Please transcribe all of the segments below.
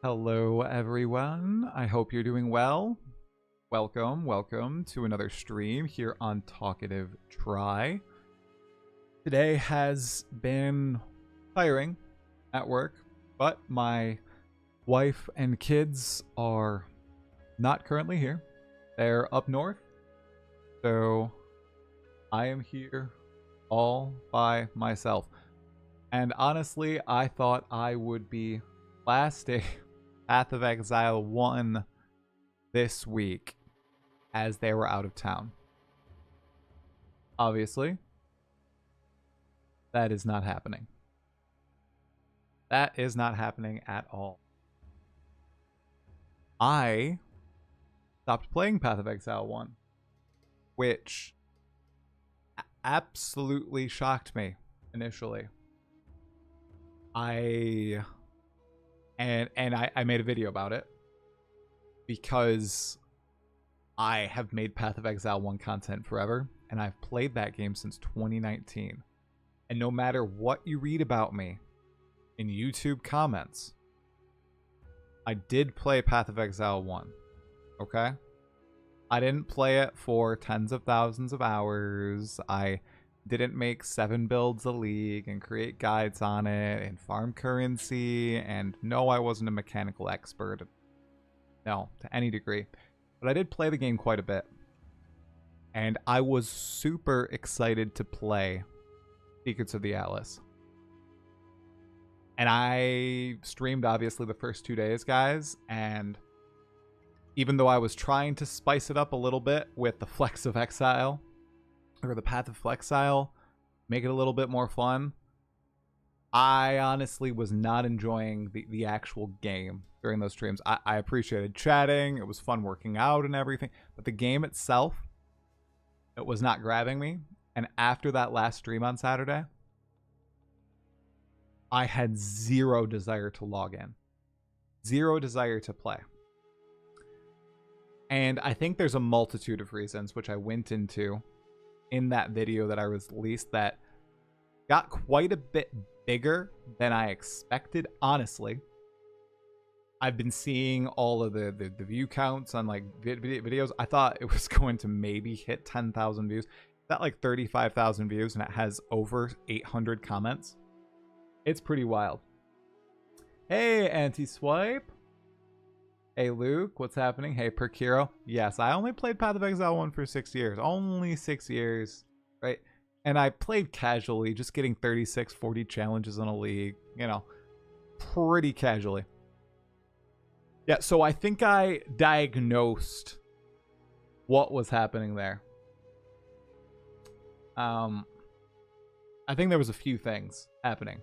Hello, everyone. I hope you're doing well. Welcome to another stream here on Talkative Try. Today has been tiring at work, but my wife and kids are not currently here. They're up north, so I am here all by myself. And honestly, I thought I would be lasting Path of Exile 1 this week as they were out of town. Obviously, that is not happening. That is not happening at all. I stopped playing Path of Exile 1, which absolutely shocked me initially. I made a video about it because I have made Path of Exile 1 content forever, and I've played that game since 2019. And no matter what you read about me in YouTube comments, I did play Path of Exile 1, okay? I didn't play it for tens of thousands of hours. I didn't make 7 builds a league and create guides on it and farm currency, and no, I wasn't a mechanical expert, no, to any degree, but I did play the game quite a bit, and I was super excited to play Secrets of the Atlas. And I streamed obviously the first 2 days, guys, and even though I was trying to spice it up a little bit with the Flex of Exile, or the Path of Exile, make it a little bit more fun, I honestly was not enjoying the actual game during those streams. I appreciated chatting, it was fun working out and everything, but the game itself, it was not grabbing me. And after that last stream on Saturday, I had zero desire to log in. Zero desire to play. And I think there's a multitude of reasons, which I went into in that video that I released, that got quite a bit bigger than I expected, honestly. I've been seeing all of the view counts on like videos. I thought it was going to maybe hit 10,000 views. It's at like 35,000 views, and it has over 800 comments. It's pretty wild. Hey, Anti-Swipe. Hey, Luke, what's happening? Hey, Perkiro. Yes, I only played Path of Exile 1 for 6 years. Only 6 years, right? And I played casually, just getting 36, 40 challenges in a league, you know, pretty casually. Yeah, so I think I diagnosed what was happening there. I think there was a few things happening.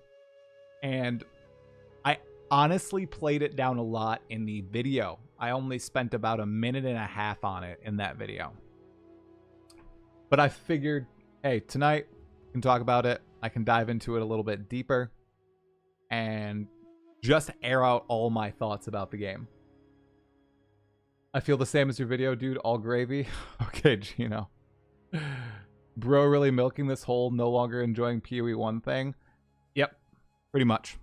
And I honestly played it down a lot in the video. I only spent about 1.5 minutes on it in that video. But I figured, hey, tonight we can talk about it. I can dive into it a little bit deeper and just air out all my thoughts about the game. I feel the same as your video, dude. All gravy. Okay, Gino. Bro really milking this whole no longer enjoying PoE 1 thing? Yep, pretty much.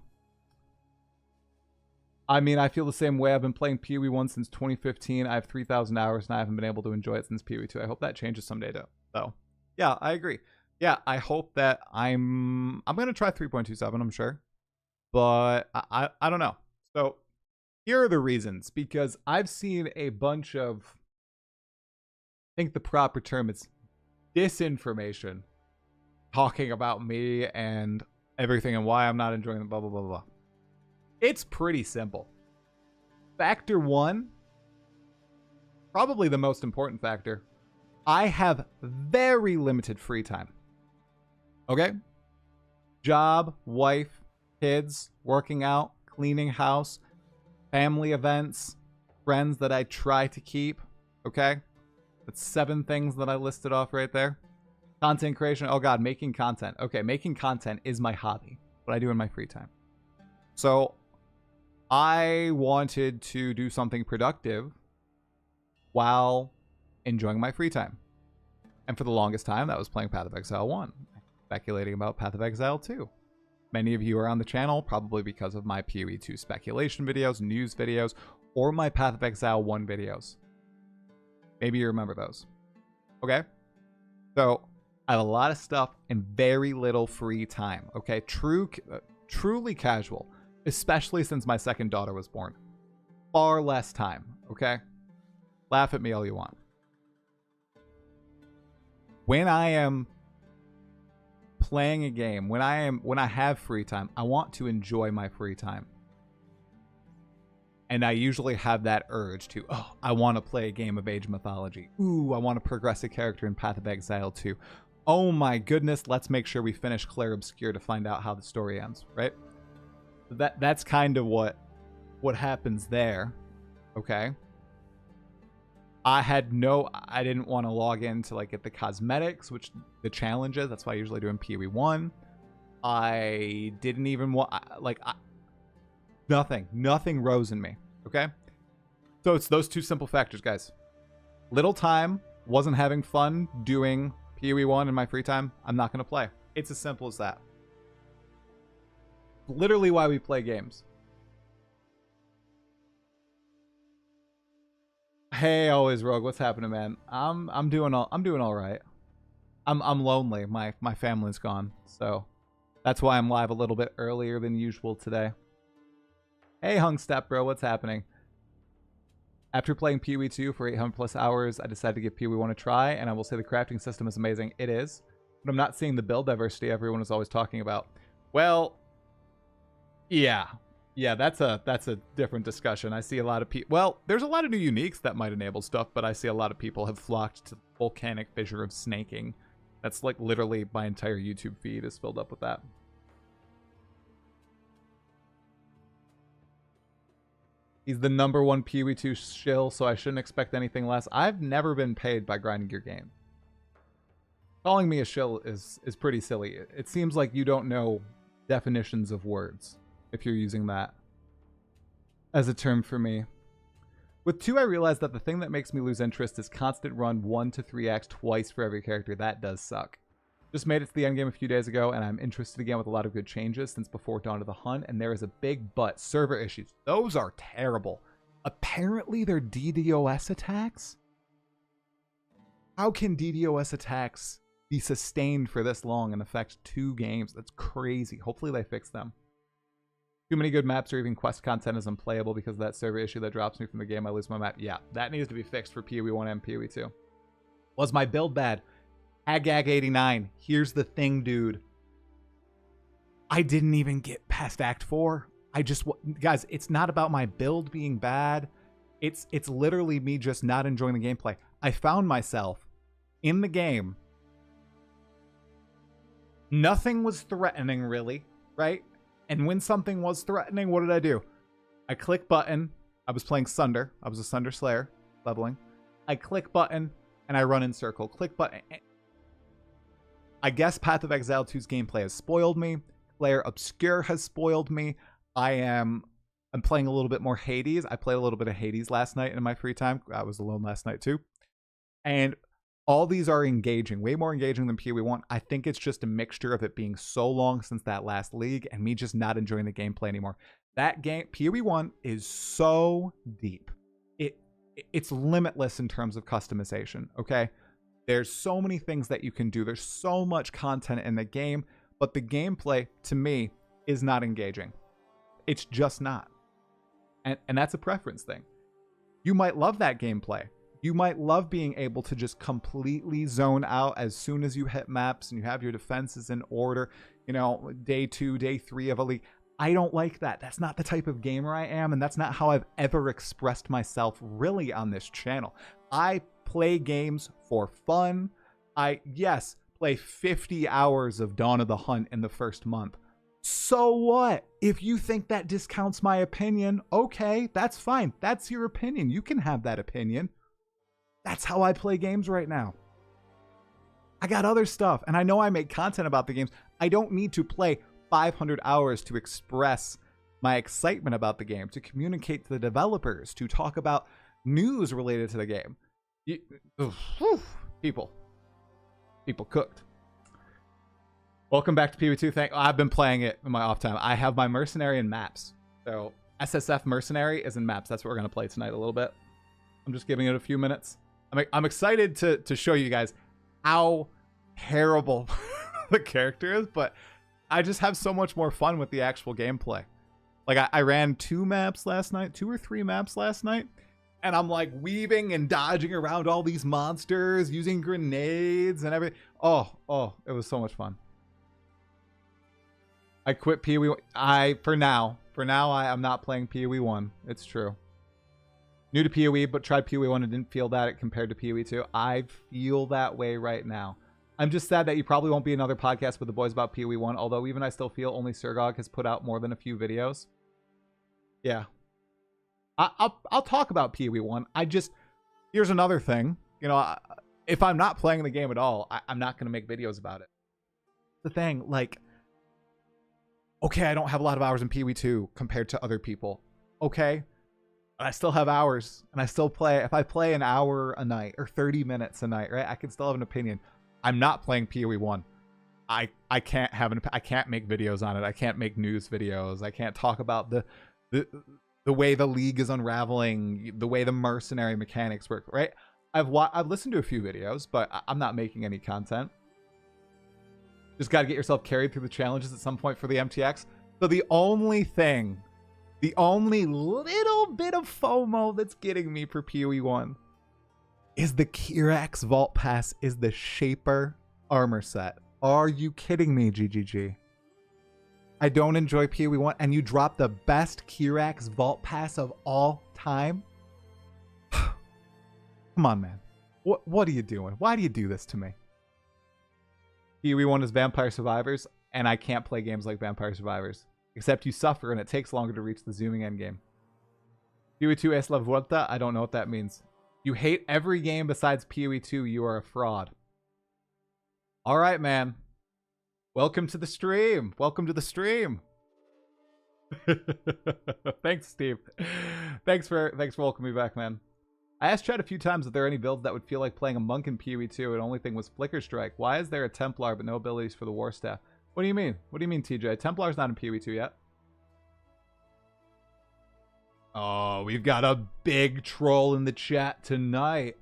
I mean, I feel the same way. I've been playing PoE 1 since 2015. I have 3,000 hours, and I haven't been able to enjoy it since PoE 2. I hope that changes someday, though. Yeah, I agree. Yeah, I hope that I'm going to try 3.27, I'm sure. But I don't know. So here are the reasons. Because I've seen a bunch of, I think the proper term is disinformation, talking about me and everything and why I'm not enjoying the blah, blah, blah, blah. It's pretty simple. Factor one, probably the most important factor, I have very limited free time. Okay? Job, wife, kids, working out, cleaning house, family events, friends that I try to keep. Okay? That's 7 things that I listed off right there. Content creation. Oh god, making content. Okay, making content is my hobby. What I do in my free time. So I wanted to do something productive while enjoying my free time. And for the longest time, that was playing Path of Exile 1. Speculating about Path of Exile 2. Many of you are on the channel probably because of my PoE 2 speculation videos, news videos, or my Path of Exile 1 videos. Maybe you remember those. Okay? So, I have a lot of stuff and very little free time. Okay? Truly casual. Especially since my second daughter was born. Far less time. Okay? Laugh at me all you want. When I am playing a game, when I have free time, I want to enjoy my free time. And I usually have that urge to, oh, I want to play a game of Age of Mythology. Ooh, I want to progress a character in Path of Exile 2. Oh my goodness, let's make sure we finish Claire Obscure to find out how the story ends, right? That's kind of what happens there, okay? I didn't want to log in to like get the cosmetics, which the challenges, that's why I usually do in PoE 1. I didn't even want, nothing rose in me, okay? So it's those two simple factors, guys. Little time, wasn't having fun doing PoE 1 in my free time, I'm not going to play. It's as simple as that. Literally why we play games. Hey, always Rogue, what's happening, man? I'm doing all right. I'm lonely. My family's gone, so that's why I'm live a little bit earlier than usual today. Hey, Hung Step Bro, what's happening? After playing PoE 2 for 800 plus hours, I decided to give PoE 1 a try, and I will say the crafting system is amazing. It is, but I'm not seeing the build diversity everyone is always talking about. Well, yeah, that's a different discussion. I see a lot of people. Well, there's a lot of new uniques that might enable stuff, but I see a lot of people have flocked to the volcanic fissure of snaking. That's like literally my entire YouTube feed is filled up with that. He's the #1 PoE 2 shill, so I shouldn't expect anything less. I've never been paid by grinding your game. Calling me a shill is pretty silly. It seems like you don't know definitions of words if you're using that as a term for me. With 2, I realized that the thing that makes me lose interest is constant run 1 to 3 acts twice for every character. That does suck. Just made it to the endgame a few days ago, and I'm interested again with a lot of good changes since before Dawn of the Hunt, and there is a big but. Server issues. Those are terrible. Apparently they're DDoS attacks? How can DDoS attacks be sustained for this long and affect 2 games? That's crazy. Hopefully they fix them. Too many good maps or even quest content is unplayable because of that server issue that drops me from the game. I lose my map. Yeah, that needs to be fixed for PoE 1 and PoE 2. Was my build bad? Agag89. Here's the thing, dude. I didn't even get past Act 4. Guys, it's not about my build being bad. It's literally me just not enjoying the gameplay. I found myself in the game. Nothing was threatening, really, right? And when something was threatening, what did I do? I click button. I was playing Sunder. I was a Sunder Slayer, leveling. I click button, and I run in circle. Click button. I guess Path of Exile 2's gameplay has spoiled me. Claire Obscure has spoiled me. I'm playing a little bit more Hades. I played a little bit of Hades last night in my free time. I was alone last night too. And all these are engaging, way more engaging than PoE 1. I think it's just a mixture of it being so long since that last league and me just not enjoying the gameplay anymore. That game, PoE 1, is so deep. It's limitless in terms of customization, okay? There's so many things that you can do. There's so much content in the game, but the gameplay, to me, is not engaging. It's just not. And that's a preference thing. You might love that gameplay. You might love being able to just completely zone out as soon as you hit maps and you have your defenses in order, you know, day 2, day 3 of a league. I don't like that. That's not the type of gamer I am, and that's not how I've ever expressed myself really on this channel. I play games for fun. Yes, play 50 hours of Dawn of the Hunt in the first month. So what? If you think that discounts my opinion, okay, that's fine. That's your opinion. You can have that opinion. That's how I play games right now. I got other stuff, and I know I make content about the games. I don't need to play 500 hours to express my excitement about the game, to communicate to the developers, to talk about news related to the game. People cooked. Welcome back to PoE 2. I've been playing it in my off time. I have my mercenary in maps. So SSF mercenary is in maps. That's what we're gonna play tonight a little bit. I'm just giving it a few minutes. I'm excited to show you guys how terrible the character is, but I just have so much more fun with the actual gameplay. Like I ran 2 maps last night, 2 or 3 maps last night, and I'm like weaving and dodging around all these monsters, using grenades and everything. Oh, it was so much fun. I quit PoE. For now, I'm not playing PoE 1. It's true. New to PoE, but tried PoE 1 and didn't feel that compared to PoE 2. I feel that way right now. I'm just sad that you probably won't be another podcast with the boys about PoE 1, although even I still feel only Surgog has put out more than a few videos. Yeah. I'll talk about PoE 1. Here's another thing. You know, if I'm not playing the game at all, I'm not going to make videos about it. The thing, like, okay, I don't have a lot of hours in PoE 2 compared to other people. Okay. I still have hours, and I still play. If I play an hour a night or 30 minutes a night, right, I can still have an opinion. I'm not playing PoE 1. I can't I can't make videos on it. I can't make news videos. I can't talk about the way the league is unraveling, the way the mercenary mechanics work, right? I've listened to a few videos, but I'm not making any content. Just got to get yourself carried through the challenges at some point for the MTX. So the only little bit of FOMO that's getting me for PoE 1 is the Kirax Vault Pass is the Shaper armor set. Are you kidding me, GGG? I don't enjoy PoE 1, and you drop the best Kirax Vault Pass of all time? Come on, man. What are you doing? Why do you do this to me? PoE 1 is Vampire Survivors, and I can't play games like Vampire Survivors. Except you suffer, and it takes longer to reach the zooming endgame. PoE 2 es la vuelta? I don't know what that means. You hate every game besides PoE 2. You are a fraud. All right, man. Welcome to the stream. Welcome to the stream. Thanks, Steve. Thanks for welcoming me back, man. I asked Chad a few times if there are any builds that would feel like playing a monk in PoE 2, and the only thing was Flicker Strike. Why is there a Templar but no abilities for the War Staff? What do you mean? What do you mean, TJ? Templar's not in PoE 2 yet. Oh, we've got a big troll in the chat tonight.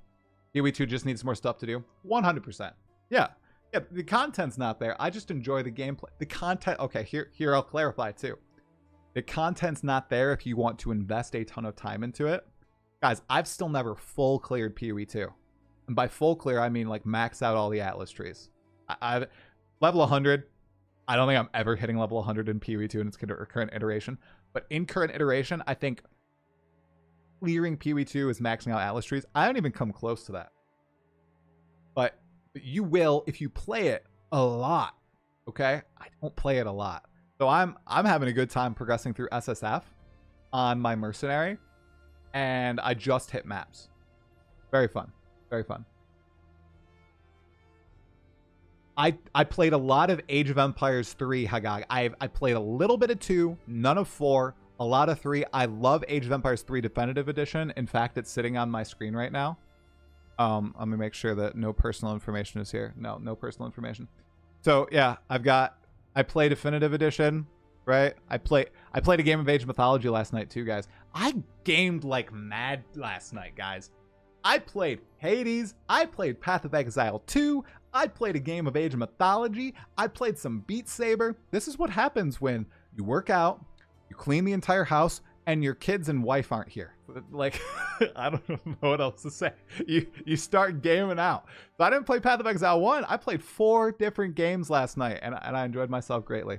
PoE 2 just needs more stuff to do. 100%. Yeah, the content's not there. I just enjoy the gameplay. The content... Okay, here I'll clarify, too. The content's not there if you want to invest a ton of time into it. Guys, I've still never full cleared PoE 2. And by full clear, I mean, like, max out all the Atlas trees. I've... Level 100... I don't think I'm ever hitting level 100 in PoE 2 in its current iteration. But in current iteration, I think clearing PoE 2 is maxing out Atlas trees. I don't even come close to that. But you will if you play it a lot. Okay? I don't play it a lot. So I'm having a good time progressing through SSF on my mercenary. And I just hit maps. Very fun. Very fun. I played a lot of Age of Empires 3, Hagag. I played a little bit of 2, none of 4, a lot of 3. I love Age of Empires 3 Definitive Edition. In fact, it's sitting on my screen right now. I'm going to make sure that no personal information is here. No personal information. So, yeah, I play Definitive Edition, right? I played a game of Age of Mythology last night too, guys. I gamed like mad last night, guys. I played Hades. I played Path of Exile 2. I played a game of Age of Mythology. I played some Beat Saber. This is what happens when you work out, you clean the entire house, and your kids and wife aren't here. Like, I don't know what else to say. You start gaming out. So I didn't play Path of Exile 1. I played 4 different games last night, and I enjoyed myself greatly.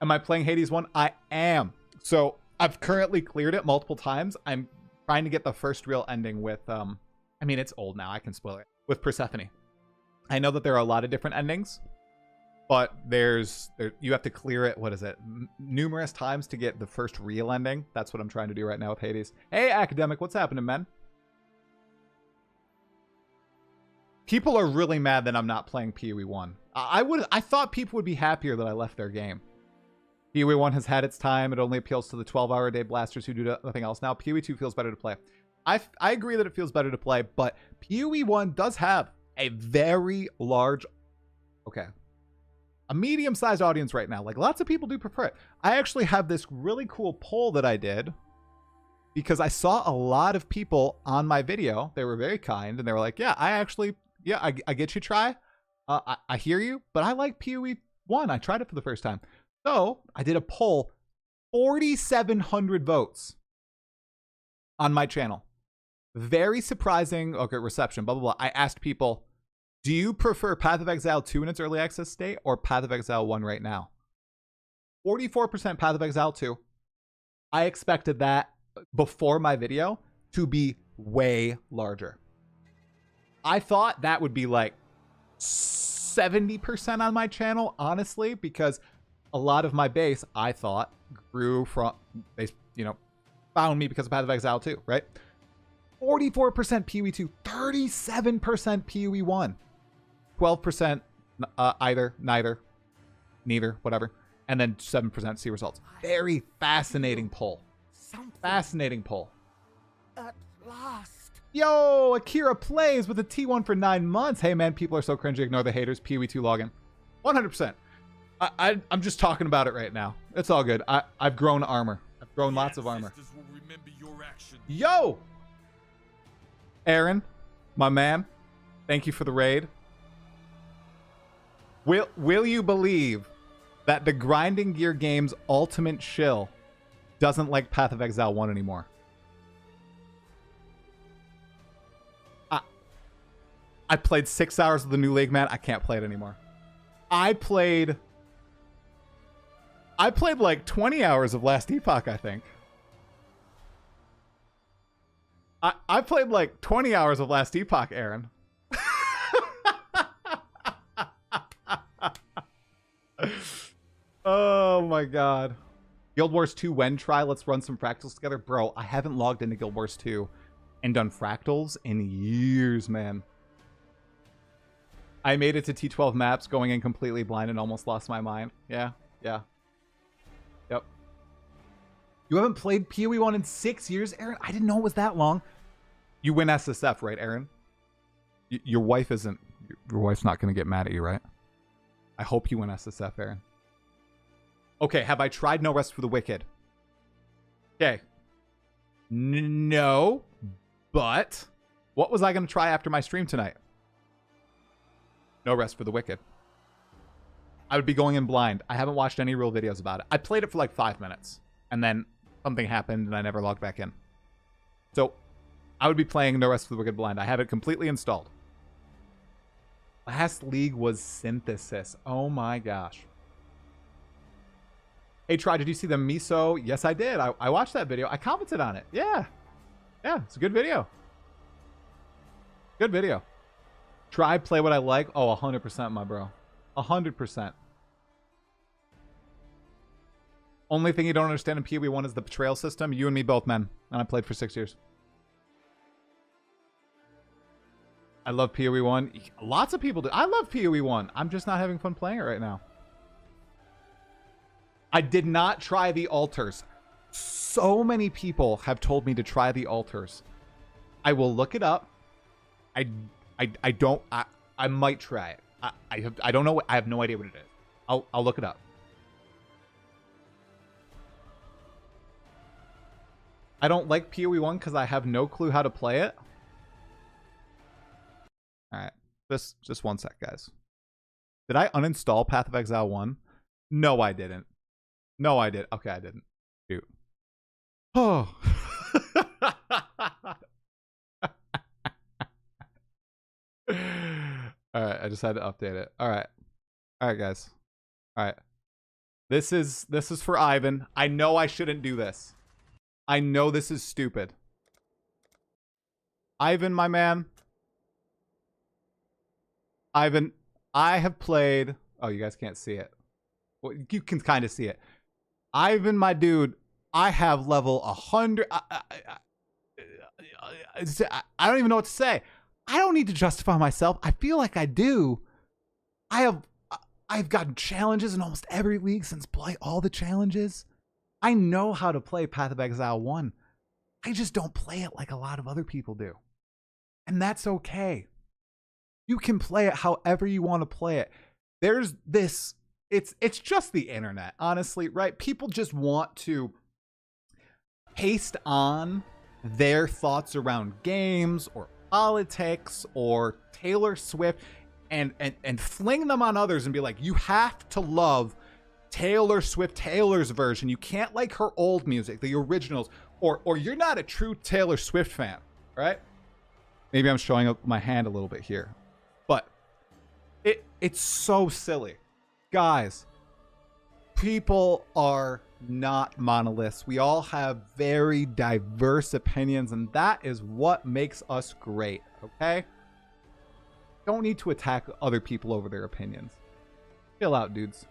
Am I playing Hades 1? I am. So I've currently cleared it multiple times. I'm trying to get the first real ending with, I mean, it's old now. I can spoil it. With Persephone. I know that there are a lot of different endings, but you have to clear it, what is it, numerous times to get the first real ending. That's what I'm trying to do right now with Hades. Hey, Academic, what's happening, man? People are really mad that I'm not playing PoE 1. I thought people would be happier that I left their game. PoE 1 has had its time. It only appeals to the 12-hour-a-day blasters who do nothing else now. PoE 2 feels better to play. I agree that it feels better to play, but PoE 1 does have a very large... Okay. a medium-sized audience right now. Like, lots of people do prefer it. I actually have this really cool poll that I did because I saw a lot of people on my video. They were very kind, and they were like, yeah, I get you try. I hear you, but I like PoE 1. I tried it for the first time. So I did a poll, 4,700 votes on my channel. Very surprising. Okay, reception, blah, blah, blah. I asked people, do you prefer Path of Exile 2 in its early access state or Path of Exile 1 right now? 44% Path of Exile 2. I expected that before my video to be way larger. I thought that would be like 70% on my channel, honestly, because a lot of my base, I thought, grew from, they, found me because of Path of Exile 2, right? 44% PoE 2, 37% PoE 1. 12% either, neither, whatever. And then 7% see results. Very fascinating poll. Fascinating poll. At last. Yo, Akira plays with a T1 for 9 months. Hey, man, people are so cringy. Ignore the haters. PoE 2 login. 100%. I'm just talking about it right now. It's all good. I've grown armor. I've grown lots of armor. Yo! Aaron, my man, thank you for the raid. Will you believe that the Grinding Gear game's ultimate shill doesn't like Path of Exile 1 anymore? I played 6 hours of the new league, man. I can't play it anymore. I played like 20 hours of Last Epoch, I think. I played like 20 hours of Last Epoch, Aaron. Oh my god. Guild Wars 2 when try? Let's run some fractals together. Bro, I haven't logged into Guild Wars 2 and done fractals in years, man. I made it to T12 maps going in completely blind and almost lost my mind. Yeah. Yep. You haven't played PoE 1 in 6 years, Aaron? I didn't know it was that long. You win SSF, right, Aaron? Your wife isn't... Your wife's not going to get mad at you, right? I hope you win SSF, Aaron. Okay, have I tried No Rest for the Wicked? Okay. No, but... What was I going to try after my stream tonight? No Rest for the Wicked. I would be going in blind. I haven't watched any real videos about it. I played it for like 5 minutes. And then something happened and I never logged back in. So, I would be playing No Rest for the Wicked blind. I have it completely installed. Last league was Synthesis. Oh my gosh. Hey, Try, did you see the Miso? Yes, I did. I watched that video. I commented on it. Yeah. Yeah, it's a good video. Good video. Try, play what I like. Oh, 100%, my bro. 100%. Only thing you don't understand in PoE 1 is the betrayal system. You and me both, man. And I played for 6 years. I love PoE 1. Lots of people do. I love PoE 1. I'm just not having fun playing it right now. I did not try the altars. So many people have told me to try the altars. I will look it up. I might try it. I don't know. I have no idea what it is. I'll look it up. I don't like PoE 1 because I have no clue how to play it. Alright. Just one sec, guys. Did I uninstall Path of Exile 1? No, I didn't. No, I did. Okay, I didn't. Shoot. Oh. Alright, I just had to update it. Alright. Alright, guys. Alright. This is for Ivan. I know I shouldn't do this. I know this is stupid. Ivan, my man. Ivan, I have played... Oh, you guys can't see it. Well, you can kind of see it. Ivan, my dude, I have level 100... I don't even know what to say. I don't need to justify myself. I feel like I do. I've gotten challenges in almost every league since Blight. All the challenges. I know how to play Path of Exile 1. I just don't play it like a lot of other people do. And that's okay. You can play it however you want to play it. There's this it's just the internet, honestly, right? People just want to paste on their thoughts around games or politics or Taylor Swift and fling them on others and be like, you have to love Taylor Swift, Taylor's version. You can't like her old music, the originals, or you're not a true Taylor Swift fan, right? Maybe I'm showing up my hand a little bit here, but it's so silly. Guys, people are not monoliths. We all have very diverse opinions, and that is what makes us great, okay? Don't need to attack other people over their opinions. Chill out, dudes.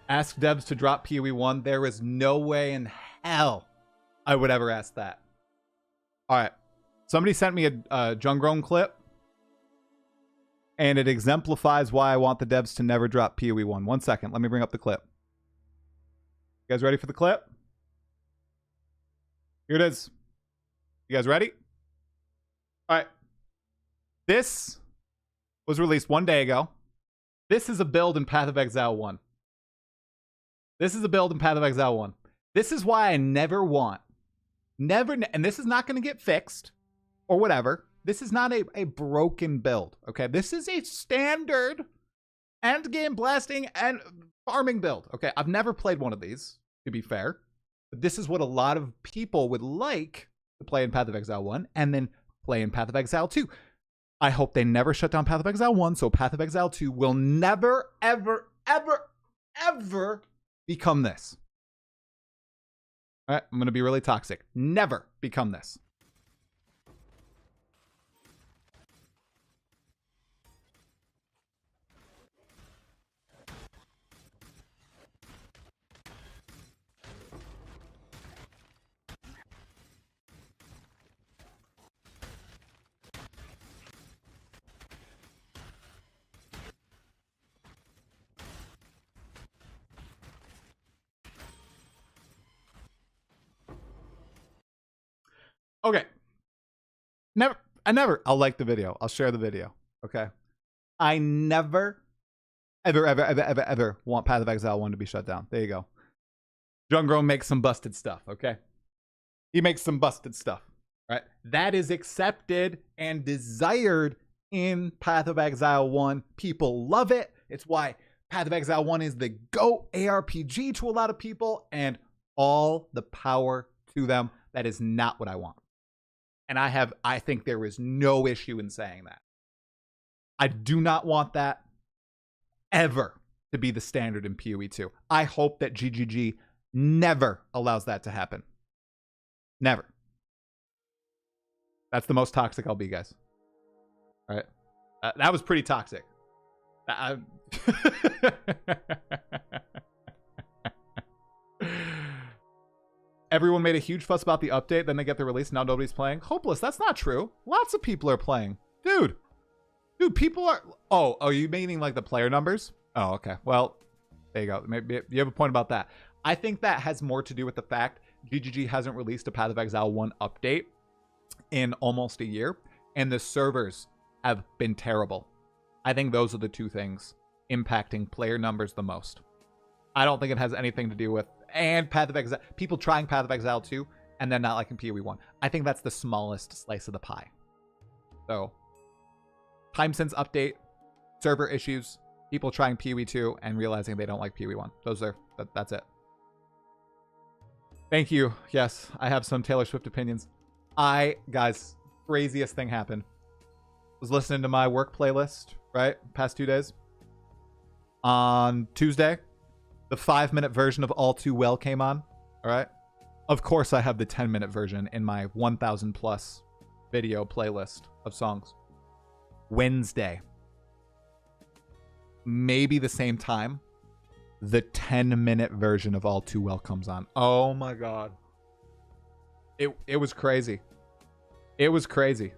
Ask devs to drop PoE 1. There is no way in hell I would ever ask that. All right. Somebody sent me a Jungrown clip, and it exemplifies why I want the devs to never drop PoE 1. 1 second. Let me bring up the clip. You guys ready for the clip? Here it is. You guys ready? All right. This was released 1 day ago. This is a build in Path of Exile 1. This is a build in Path of Exile 1. This is why I never want, and this is not going to get fixed or whatever. This is not a broken build, okay? This is a standard end game blasting and farming build, okay? I've never played one of these, to be fair. But this is what a lot of people would like to play in Path of Exile 1 and then play in Path of Exile 2. I hope they never shut down Path of Exile 1, so Path of Exile 2 will never, ever, ever, ever become this. All right, I'm going to be really toxic. Never become this. Okay. I'll like the video. I'll share the video. Okay. I never, ever want Path of Exile 1 to be shut down. There you go. Jungrown makes some busted stuff. Okay. He makes some busted stuff. Right. That is accepted and desired in Path of Exile 1. People love it. It's why Path of Exile 1 is the GOAT ARPG to a lot of people, and all the power to them. That is not what I want. And I think there is no issue in saying that. I do not want that ever to be the standard in PoE 2. I hope that GGG never allows that to happen. Never. That's the most toxic I'll be, guys. All right. That was pretty toxic. Everyone made a huge fuss about the update, then they get the release, now nobody's playing. Hopeless, that's not true. Lots of people are playing. Dude, people are... Oh, are you meaning like the player numbers? Oh, okay. Well, there you go. Maybe you have a point about that. I think that has more to do with the fact GGG hasn't released a Path of Exile 1 update in almost a year, and the servers have been terrible. I think those are the two things impacting player numbers the most. I don't think it has anything to do with Path of Exile, people trying Path of Exile 2 and then not liking PoE 1. I think that's the smallest slice of the pie. So, time since update, server issues, people trying PoE 2 and realizing they don't like PoE 1. That's it. Thank you. Yes, I have some Taylor Swift opinions. Guys, craziest thing happened. Was listening to my work playlist, right? Past 2 days. On Tuesday, the 5-minute version of All Too Well came on. All right. Of course, I have the 10-minute version in my 1,000 plus video playlist of songs. Wednesday, maybe the same time, the 10-minute version of All Too Well comes on. Oh my God. It was crazy. It was crazy.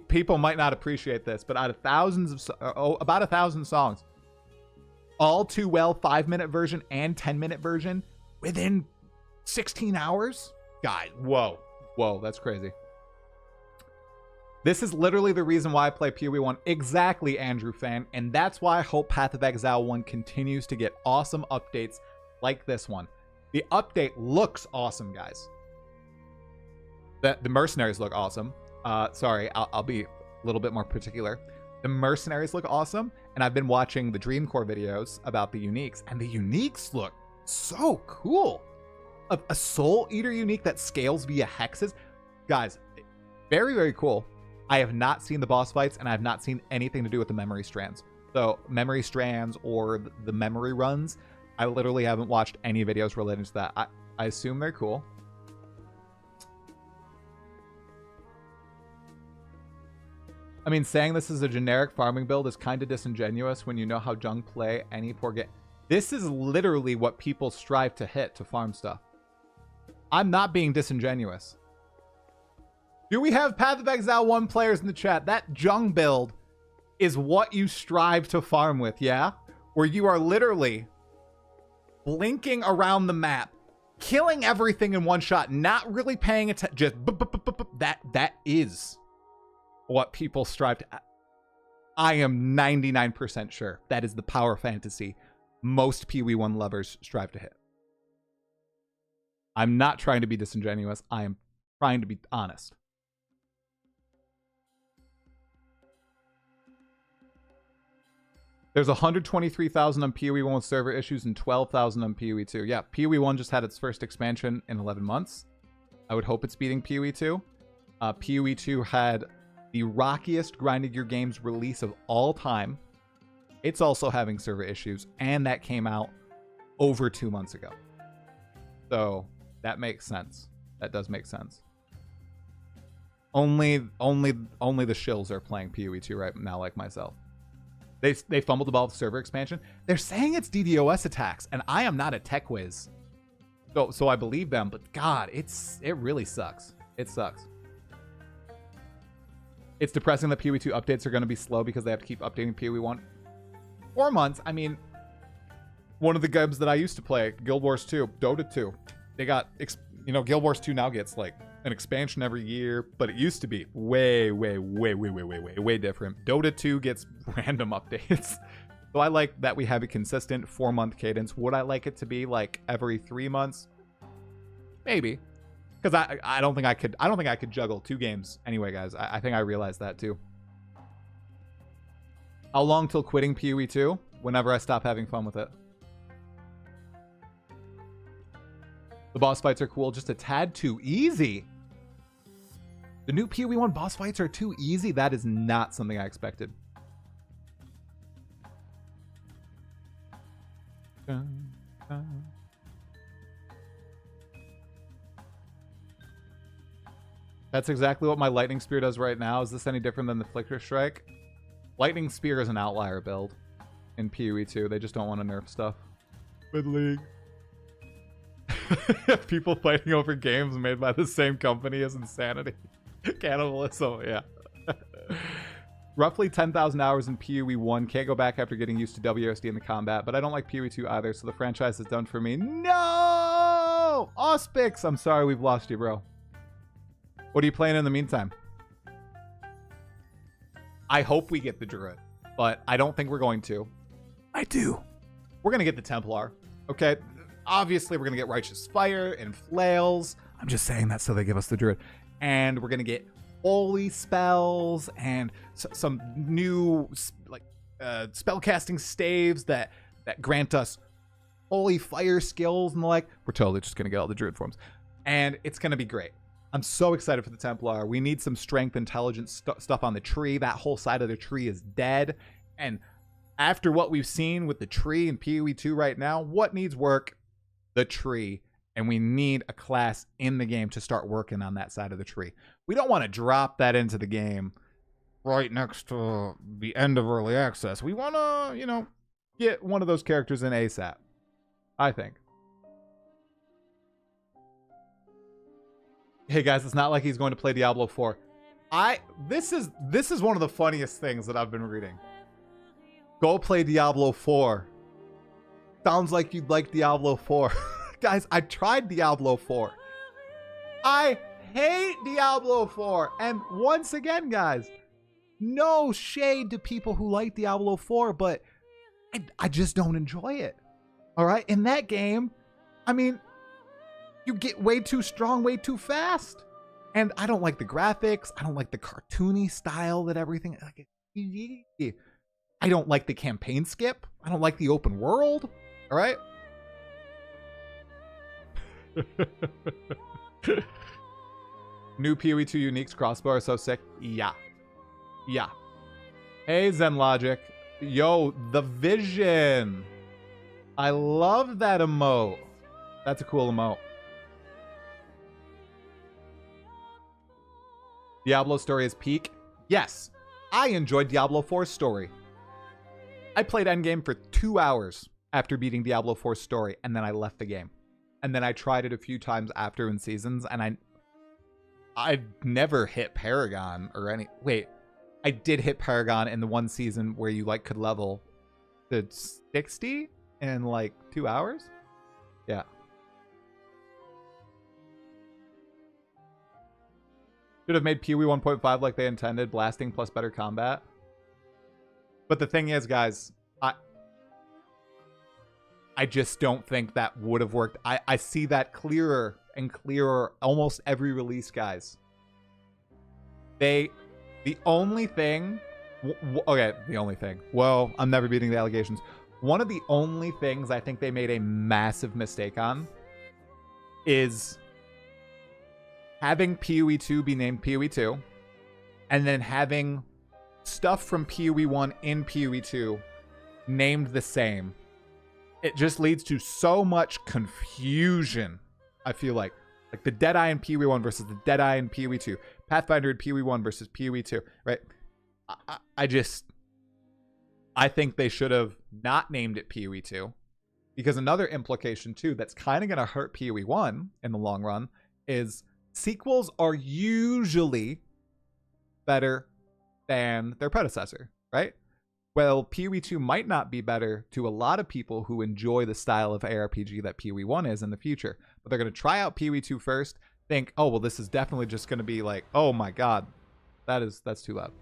People might not appreciate this, but out of about 1,000 songs, All Too Well 5-minute version and 10-minute version within 16 hours? God, whoa, that's crazy. This is literally the reason why I play PoE 1. Exactly, Andrew Fan. And that's why I hope Path of Exile 1 continues to get awesome updates like this one. The update looks awesome, guys. The mercenaries look awesome. Sorry, I'll be a little bit more particular. The mercenaries look awesome. And I've been watching the Dreamcore videos about the uniques. And the uniques look so cool. A Soul Eater unique that scales via hexes. Guys, very, very cool. I have not seen the boss fights, and I have not seen anything to do with the memory strands. So memory strands or the memory runs, I literally haven't watched any videos related to that. I assume they're cool. I mean, saying this is a generic farming build is kind of disingenuous when you know how Jung play any poor game. This is literally what people strive to hit to farm stuff. I'm not being disingenuous. Do we have Path of Exile 1 players in the chat? That Jung build is what you strive to farm with, yeah? Where you are literally blinking around the map, killing everything in one shot, not really paying attention. Just that is what people strive to. I am 99% sure that is the power fantasy most PoE 1 lovers strive to hit. I'm not trying to be disingenuous. I am trying to be honest. There's 123,000 on PoE 1 with server issues and 12,000 on PoE 2. Yeah, PoE 1 just had its first expansion in 11 months. I would hope it's beating PoE 2. PoE 2 had the rockiest grinding your games release of all time. It's also having server issues, and that came out over 2 months ago. So that makes sense. That does make sense. Only the shills are playing PoE 2 right now, like myself. They fumbled the ball with server expansion. They're saying it's DDoS attacks, and I am not a tech whiz. So I believe them, but God, it really sucks. It sucks. It's depressing that PoE 2 updates are going to be slow because they have to keep updating PoE 1. 4 months, I mean, one of the games that I used to play, Guild Wars 2, Dota 2, they got, Guild Wars 2 now gets like an expansion every year, but it used to be way different. Dota 2 gets random updates. So I like that we have a consistent 4-month cadence. Would I like it to be like every 3 months? Maybe. Because I don't think I could juggle 2 games anyway, guys. I think I realized that too. How long till quitting PoE 2? Whenever I stop having fun with it. The boss fights are cool, just a tad too easy. The new PoE 1 boss fights are too easy. That is not something I expected. That's exactly what my Lightning Spear does right now. Is this any different than the Flicker Strike? Lightning Spear is an outlier build in PoE 2. They just don't want to nerf stuff. Good league. People fighting over games made by the same company is insanity. Cannibalism, yeah. Roughly 10,000 hours in PoE 1. Can't go back after getting used to WSD in the combat, but I don't like PoE 2 either, so the franchise is done for me. No! Auspix! I'm sorry we've lost you, bro. What are you playing in the meantime? I hope we get the Druid, but I don't think we're going to. I do. We're going to get the Templar, okay? Obviously, we're going to get Righteous Fire and Flails. I'm just saying that so they give us the Druid. And we're going to get holy spells and some new spellcasting staves that grant us holy fire skills and the like. We're totally just going to get all the Druid forms. And it's going to be great. I'm so excited for the Templar. We need some strength, intelligence stuff on the tree. That whole side of the tree is dead. And after what we've seen with the tree in PoE 2 right now, what needs work? The tree. And we need a class in the game to start working on that side of the tree. We don't want to drop that into the game right next to the end of early access. We want to, get one of those characters in ASAP, I think. Hey guys, it's not like he's going to play Diablo 4. This is one of the funniest things that I've been reading. Go play Diablo 4. Sounds like you'd like Diablo 4. Guys, I tried Diablo 4. I hate Diablo 4. And once again, guys, no shade to people who like Diablo 4, but I just don't enjoy it. All right? In that game, I mean, you get way too strong, way too fast. And I don't like the graphics. I don't like the cartoony style that everything... I don't like the campaign skip. I don't like the open world. All right? New PoE 2 uniques crossbow are so sick. Yeah. Yeah. Hey, Zen Logic. Yo, the vision. I love that emote. That's a cool emote. Diablo story is peak. Yes. I enjoyed Diablo 4's story. I played endgame for 2 hours after beating Diablo 4's story, and then I left the game. And then I tried it a few times after in seasons, and I never hit Paragon or any... Wait, I did hit Paragon in the one season where you, like, could level to 60 in, like, 2 hours? Yeah. Should have made PoE 1.5 like they intended, blasting plus better combat. But the thing is, guys, I just don't think that would have worked. I see that clearer and clearer almost every release, guys. The only thing... Okay, the only thing. Well, I'm never beating the allegations. One of the only things I think they made a massive mistake on is having PoE 2 be named PoE 2, and then having stuff from PoE 1 in PoE 2 named the same. It just leads to so much confusion, I feel like. Like the Deadeye in PoE 1 versus the Deadeye in PoE 2. Pathfinder in PoE 1 versus PoE 2, right? I think they should have not named it PoE 2. Because another implication, too, that's kind of going to hurt PoE 1 in the long run is sequels are usually better than their predecessor, right? Well, PoE 2 might not be better to a lot of people who enjoy the style of ARPG that PoE 1 is in the future. But they're going to try out PoE 2 first, think, oh, well, this is definitely just going to be like, oh my God, that's too loud.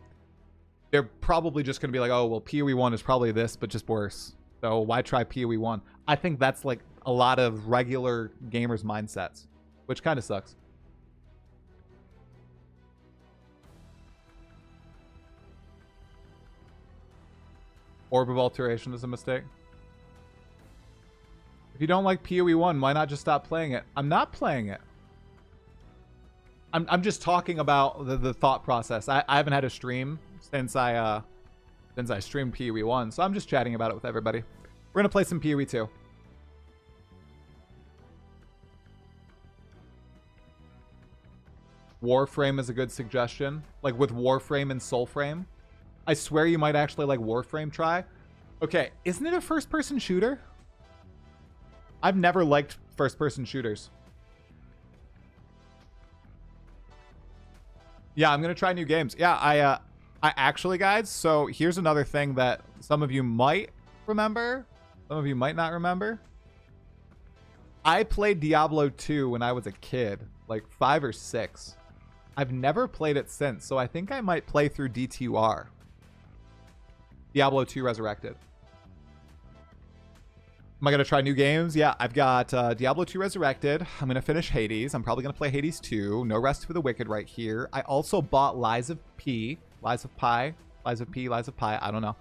They're probably just going to be like, oh, well, PoE 1 is probably this, but just worse. So why try PoE 1? I think that's like a lot of regular gamers' mindsets, which kind of sucks. Orb of Alteration is a mistake. If you don't like PoE 1, why not just stop playing it? I'm not playing it. I'm just talking about the thought process. I haven't had a stream since I streamed PoE 1, so I'm just chatting about it with everybody. We're gonna play some PoE 2. Warframe is a good suggestion. Like with Warframe and Soulframe. I swear you might actually like Warframe try. Okay, isn't it a first-person shooter? I've never liked first-person shooters. Yeah, I'm gonna try new games. Yeah, I actually, guys, so here's another thing that some of you might remember. Some of you might not remember. I played Diablo 2 when I was a kid, like 5 or 6. I've never played it since, so I think I might play through D2R. Diablo 2 Resurrected. Am I going to try new games? Yeah, I've got Diablo 2 Resurrected. I'm going to finish Hades. I'm probably going to play Hades 2. No Rest for the Wicked right here. I also bought Lies of P. Lies of Pi. Lies of P. Lies of Pi. I don't know.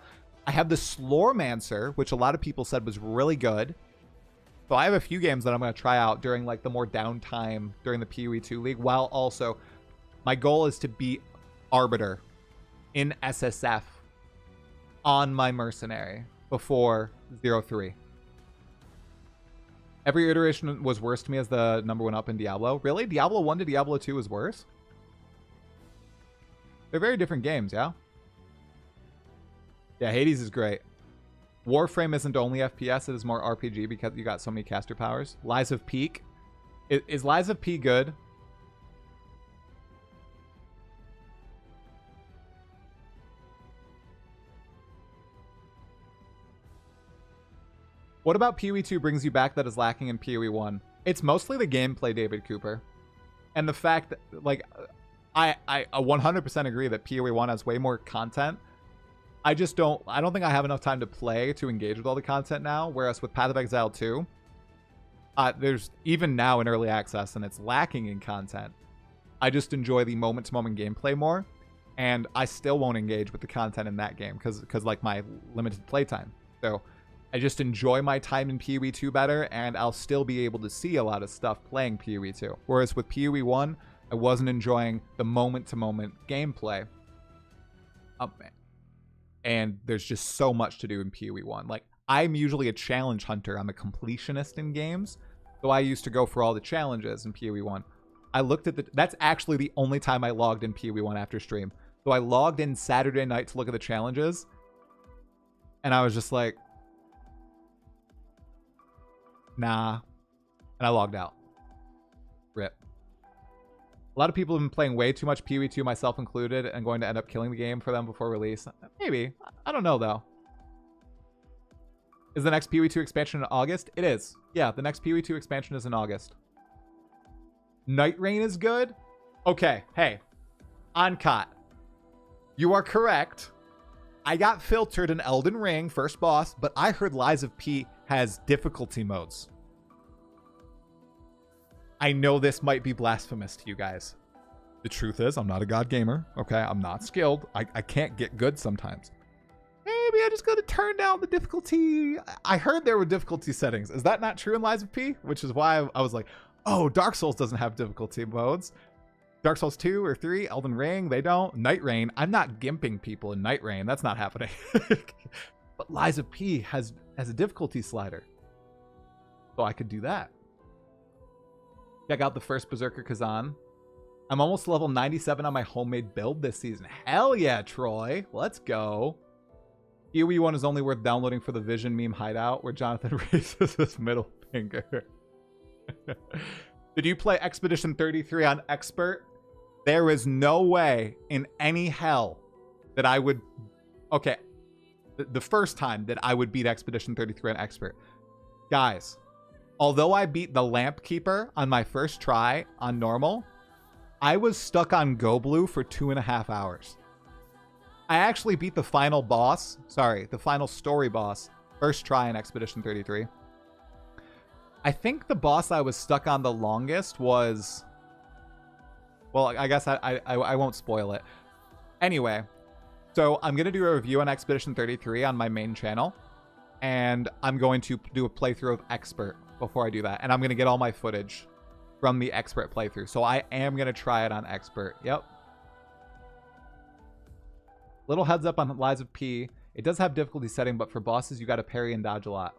I have the Slormancer, which a lot of people said was really good. So I have a few games that I'm going to try out during like the more downtime during the PoE 2 League, while also my goal is to beat Arbiter in SSF on my Mercenary before 0-3. Every iteration was worse to me as the number went up in Diablo. Really? Diablo 1 to Diablo 2 is worse? They're very different games, yeah? Yeah, Hades is great. Warframe isn't only FPS, it is more RPG because you got so many caster powers. Lies of Peak. Is Lies of P good? What about PoE 2 brings you back that is lacking in PoE 1? It's mostly the gameplay, David Cooper. And the fact that, like, I 100% agree that PoE 1 has way more content. I don't think I have enough time to play to engage with all the content now. Whereas with Path of Exile 2, there's even now in early access and it's lacking in content. I just enjoy the moment-to-moment gameplay more, and I still won't engage with the content in that game because like my limited playtime. So I just enjoy my time in PoE 2 better, and I'll still be able to see a lot of stuff playing PoE 2. Whereas with PoE 1, I wasn't enjoying the moment-to-moment gameplay. And there's just so much to do in PoE 1. Like, I'm usually a challenge hunter. I'm a completionist in games, so I used to go for all the challenges in PoE 1. I looked at that's actually the only time I logged in PoE 1 after stream. So I logged in Saturday night to look at the challenges, and I was just like, nah. And I logged out. RIP. A lot of people have been playing way too much PoE 2, myself included, and going to end up killing the game for them before release. Maybe. I don't know, though. Is the next PoE 2 expansion in August? It is. Yeah, the next PoE 2 expansion is in August. Night Rain is good? Okay, hey. Oncot. You are correct. I got filtered in Elden Ring, first boss, but I heard Lies of P has difficulty modes. I know this might be blasphemous to you guys. The truth is, I'm not a god gamer, okay? I'm not skilled. I can't get good sometimes. Maybe I just gotta turn down the difficulty. I heard there were difficulty settings. Is that not true in Lies of P? Which is why I was like, oh, Dark Souls doesn't have difficulty modes. Dark Souls 2 or 3, Elden Ring, they don't. Night Rain, I'm not gimping people in Night Rain. That's not happening. But Lies of P has a difficulty slider. So I could do that. Check out the first Berserker Kazan. I'm almost level 97 on my homemade build this season. Hell yeah, Troy. Let's go. PoE 1 is only worth downloading for the Vision meme hideout where Jonathan raises his middle finger. Did you play Expedition 33 on Expert? There is no way in any hell that I would... Okay, the first time that I would beat Expedition 33 on Expert. Guys, although I beat the Lamp Keeper on my first try on normal, I was stuck on Go Blue for 2.5 hours. I actually beat the final boss, the final story boss, first try in Expedition 33. I think the boss I was stuck on the longest was... Well, I guess I won't spoil it. Anyway, so I'm going to do a review on Expedition 33 on my main channel. And I'm going to do a playthrough of Expert before I do that. And I'm going to get all my footage from the Expert playthrough. So I am going to try it on Expert. Yep. Little heads up on Lies of P. It does have difficulty setting, but for bosses, you got to parry and dodge a lot.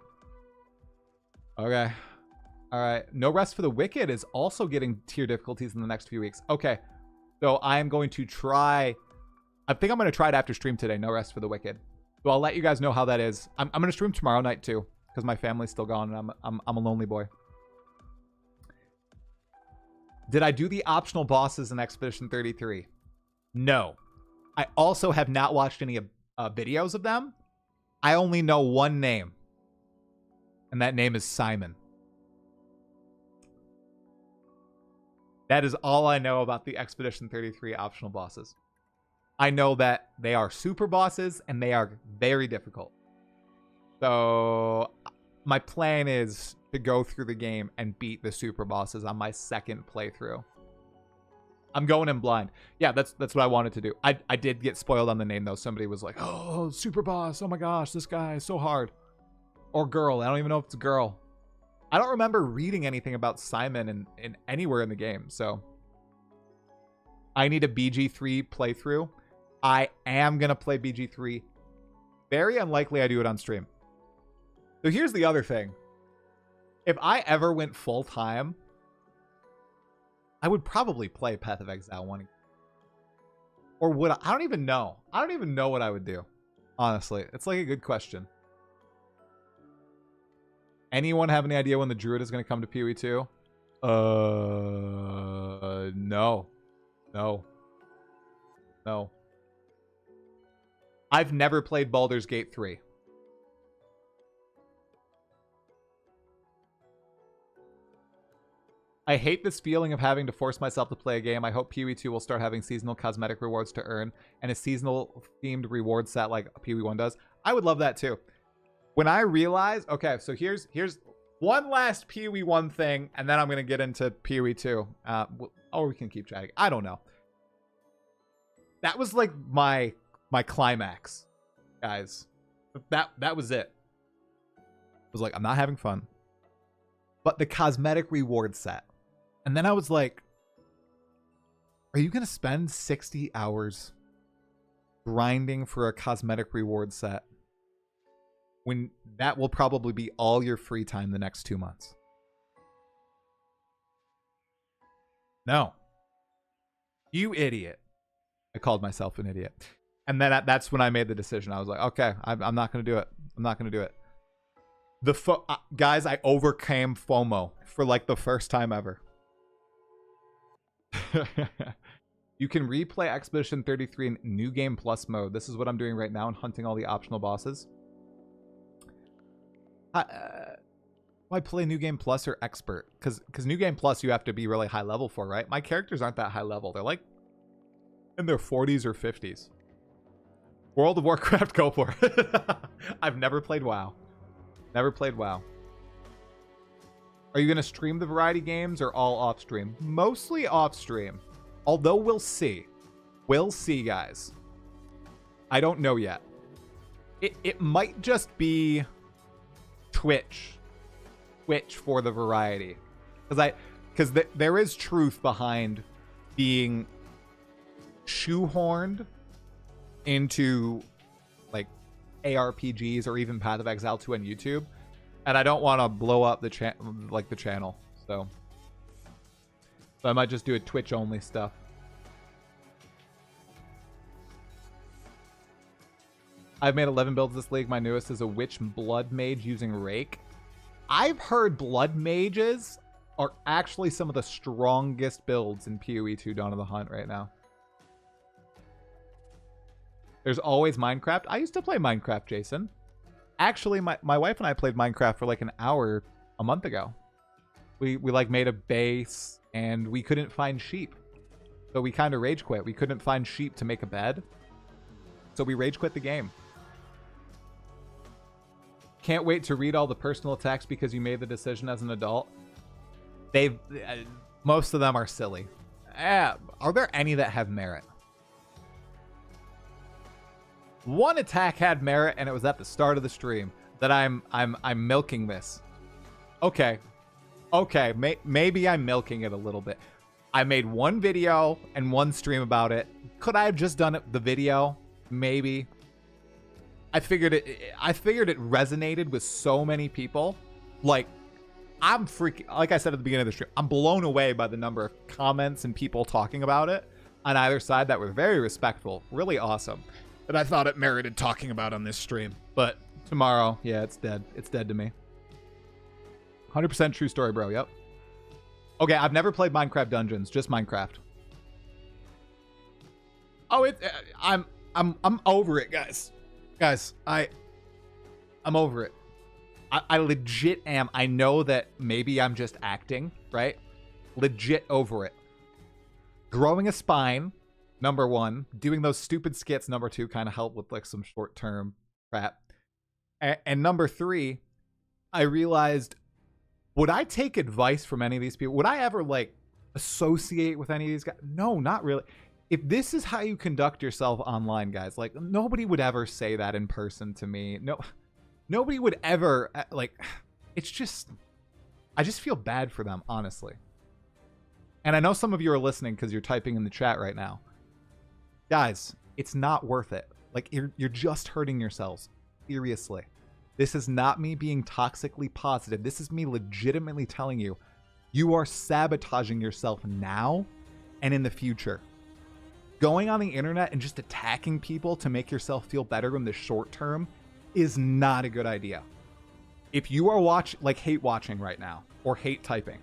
Okay. All right. No Rest for the Wicked is also getting tier difficulties in the next few weeks. Okay. So I am going to try... I think I'm going to try it after stream today. No Rest for the Wicked. So I'll let you guys know how that is. I'm going to stream tomorrow night too, because my family's still gone and I'm a lonely boy. Did I do the optional bosses in Expedition 33? No. I also have not watched any videos of them. I only know one name. And that name is Simon. That is all I know about the Expedition 33 optional bosses. I know that they are super bosses and they are very difficult. So my plan is to go through the game and beat the super bosses on my second playthrough. I'm going in blind. Yeah, that's what I wanted to do. I did get spoiled on the name though. Somebody was like, oh, super boss. Oh my gosh, this guy is so hard. Or girl. I don't even know if it's a girl. I don't remember reading anything about Simon in anywhere in the game. So I need a BG3 playthrough. I am going to play BG3. Very unlikely I do it on stream. So here's the other thing. If I ever went full time, I would probably play Path of Exile 1. Or would I? I don't even know. I don't even know what I would do. Honestly, it's like a good question. Anyone have any idea when the Druid is going to come to PoE 2? No. No. I've never played Baldur's Gate 3. I hate this feeling of having to force myself to play a game. I hope PoE 2 will start having seasonal cosmetic rewards to earn and a seasonal themed reward set like PoE 1 does. I would love that too. When I realize, okay, so here's one last PoE 1 thing, and then I'm going to get into PoE 2. Or we can keep chatting. I don't know. That was like my climax, guys. That was it. I was like, I'm not having fun. But the cosmetic reward set. And then I was like, are you going to spend 60 hours grinding for a cosmetic reward set when that will probably be all your free time the next 2 months? No. You idiot. I called myself an idiot. And then that's when I made the decision. I was like, okay, I'm not going to do it. I'm not going to do it. Guys, I overcame FOMO for like the first time ever. You can replay Expedition 33 in New Game Plus mode. This is what I'm doing right now and hunting all the optional bosses. Why play New Game Plus or Expert? Because New Game Plus you have to be really high level for, right? My characters aren't that high level. They're like in their 40s or 50s. World of Warcraft, go for it. I've never played WoW. Never played WoW. Are you going to stream the variety games or all off stream? Mostly off stream. Although we'll see. We'll see, guys. I don't know yet. It might just be Twitch for the variety. Because there is truth behind being shoehorned into like ARPGs or even Path of Exile 2 on YouTube, and I don't want to blow up the channel, so I might just do a Twitch only stuff. I've made 11 builds this league. My newest is a witch blood mage using rake. I've heard blood mages are actually some of the strongest builds in PoE 2 Dawn of the Hunt right now. There's always Minecraft. I used to play Minecraft, Jason. Actually, my wife and I played Minecraft for like an hour a month ago. We like made a base and we couldn't find sheep. So we kind of rage quit. We couldn't find sheep to make a bed. So we rage quit the game. Can't wait to read all the personal attacks because you made the decision as an adult. Most of them are silly. Are there any that have merit? One attack had merit, and it was at the start of the stream. That I'm milking this. Okay, maybe I'm milking it a little bit. I made one video and one stream about it. Could I have just done the video? Maybe. I figured it resonated with so many people. Like, I'm freaking, like I said at the beginning of the stream, I'm blown away by the number of comments and people talking about it on either side that were very respectful, really awesome. That I thought it merited talking about on this stream. But tomorrow, yeah, it's dead. It's dead to me. 100% true story, bro. Yep. Okay, I've never played Minecraft Dungeons, just Minecraft. Oh, I'm over it, guys. Guys, I'm over it. I legit am. I know that maybe I'm just acting, right? Legit over it. Growing a spine, number one. Doing those stupid skits, number two, kind of help with like some short-term crap. And number three, I realized, would I take advice from any of these people? Would I ever like associate with any of these guys? No, not really. If this is how you conduct yourself online, guys, like nobody would ever say that in person to me. No, nobody would ever like, it's just, I just feel bad for them, honestly. And I know some of you are listening because you're typing in the chat right now. Guys, it's not worth it. Like you're just hurting yourselves. Seriously. This is not me being toxically positive. This is me legitimately telling you, you are sabotaging yourself now and in the future. Going on the internet and just attacking people to make yourself feel better in the short term is not a good idea. If you are hate watching right now or hate typing,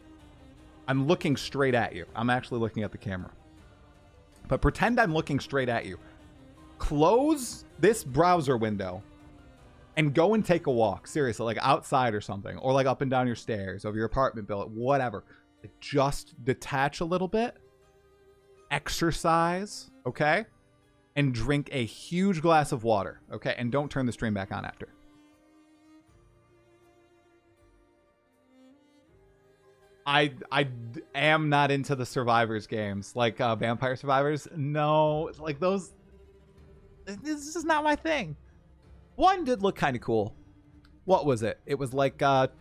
I'm looking straight at you. I'm actually looking at the camera. But pretend I'm looking straight at you. Close this browser window and go and take a walk. Seriously, like outside or something. Or like up and down your stairs of your apartment building, whatever. Like, just detach a little bit, exercise, okay? And drink a huge glass of water, okay? And don't turn the stream back on after. I am not into the Survivors games, like Vampire Survivors. No, like those. This is not my thing. One did look kind of cool. What was it? It was like, what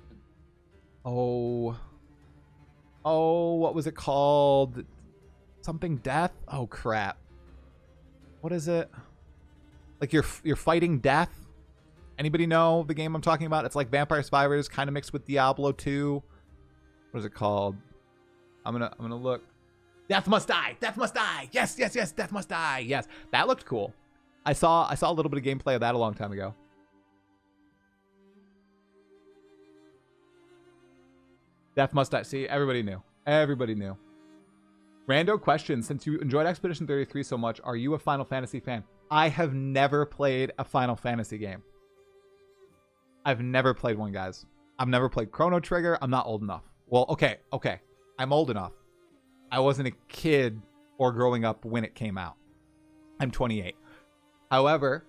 was it called? Something death? Oh crap. What is it? Like you're fighting death. Anybody know the game I'm talking about? It's like Vampire Survivors, kind of mixed with Diablo 2. What is it called? I'm gonna look. Death Must Die. Death Must Die. Yes, yes, yes. Death Must Die. Yes, that looked cool. I saw a little bit of gameplay of that a long time ago. Death Must Die. See, everybody knew. Everybody knew. Rando question: since you enjoyed Expedition 33 so much, are you a Final Fantasy fan? I have never played a Final Fantasy game. I've never played one, guys. I've never played Chrono Trigger. I'm not old enough. Well, okay. I'm old enough. I wasn't a kid or growing up when it came out. I'm 28. However,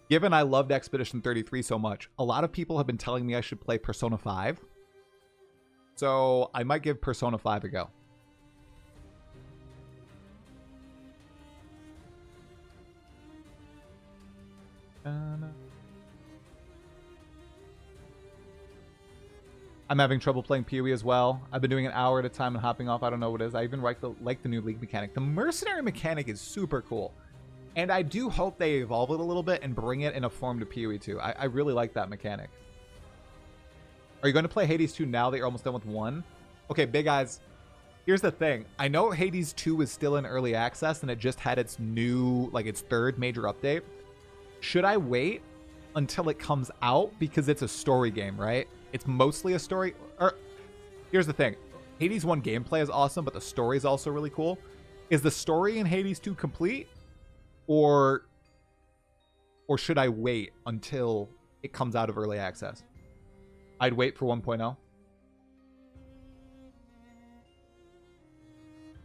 given I loved Expedition 33 so much, a lot of people have been telling me I should play Persona 5. So I might give Persona 5 a go. I'm having trouble playing PoE as well. I've been doing an hour at a time and hopping off. I don't know what it is. I even like the new League mechanic. The mercenary mechanic is super cool. And I do hope they evolve it a little bit and bring it in a form to PoE 2. I really like that mechanic. Are you going to play Hades 2 now that you're almost done with 1? Okay, big eyes. Here's the thing. I know Hades 2 is still in early access and it just had its new, like its third major update. Should I wait until it comes out? Because it's a story game, right? It's mostly a story. Or here's the thing. Hades 1 gameplay is awesome, but the story is also really cool. Is the story in Hades 2 complete? Or should I wait until it comes out of early access? I'd wait for 1.0.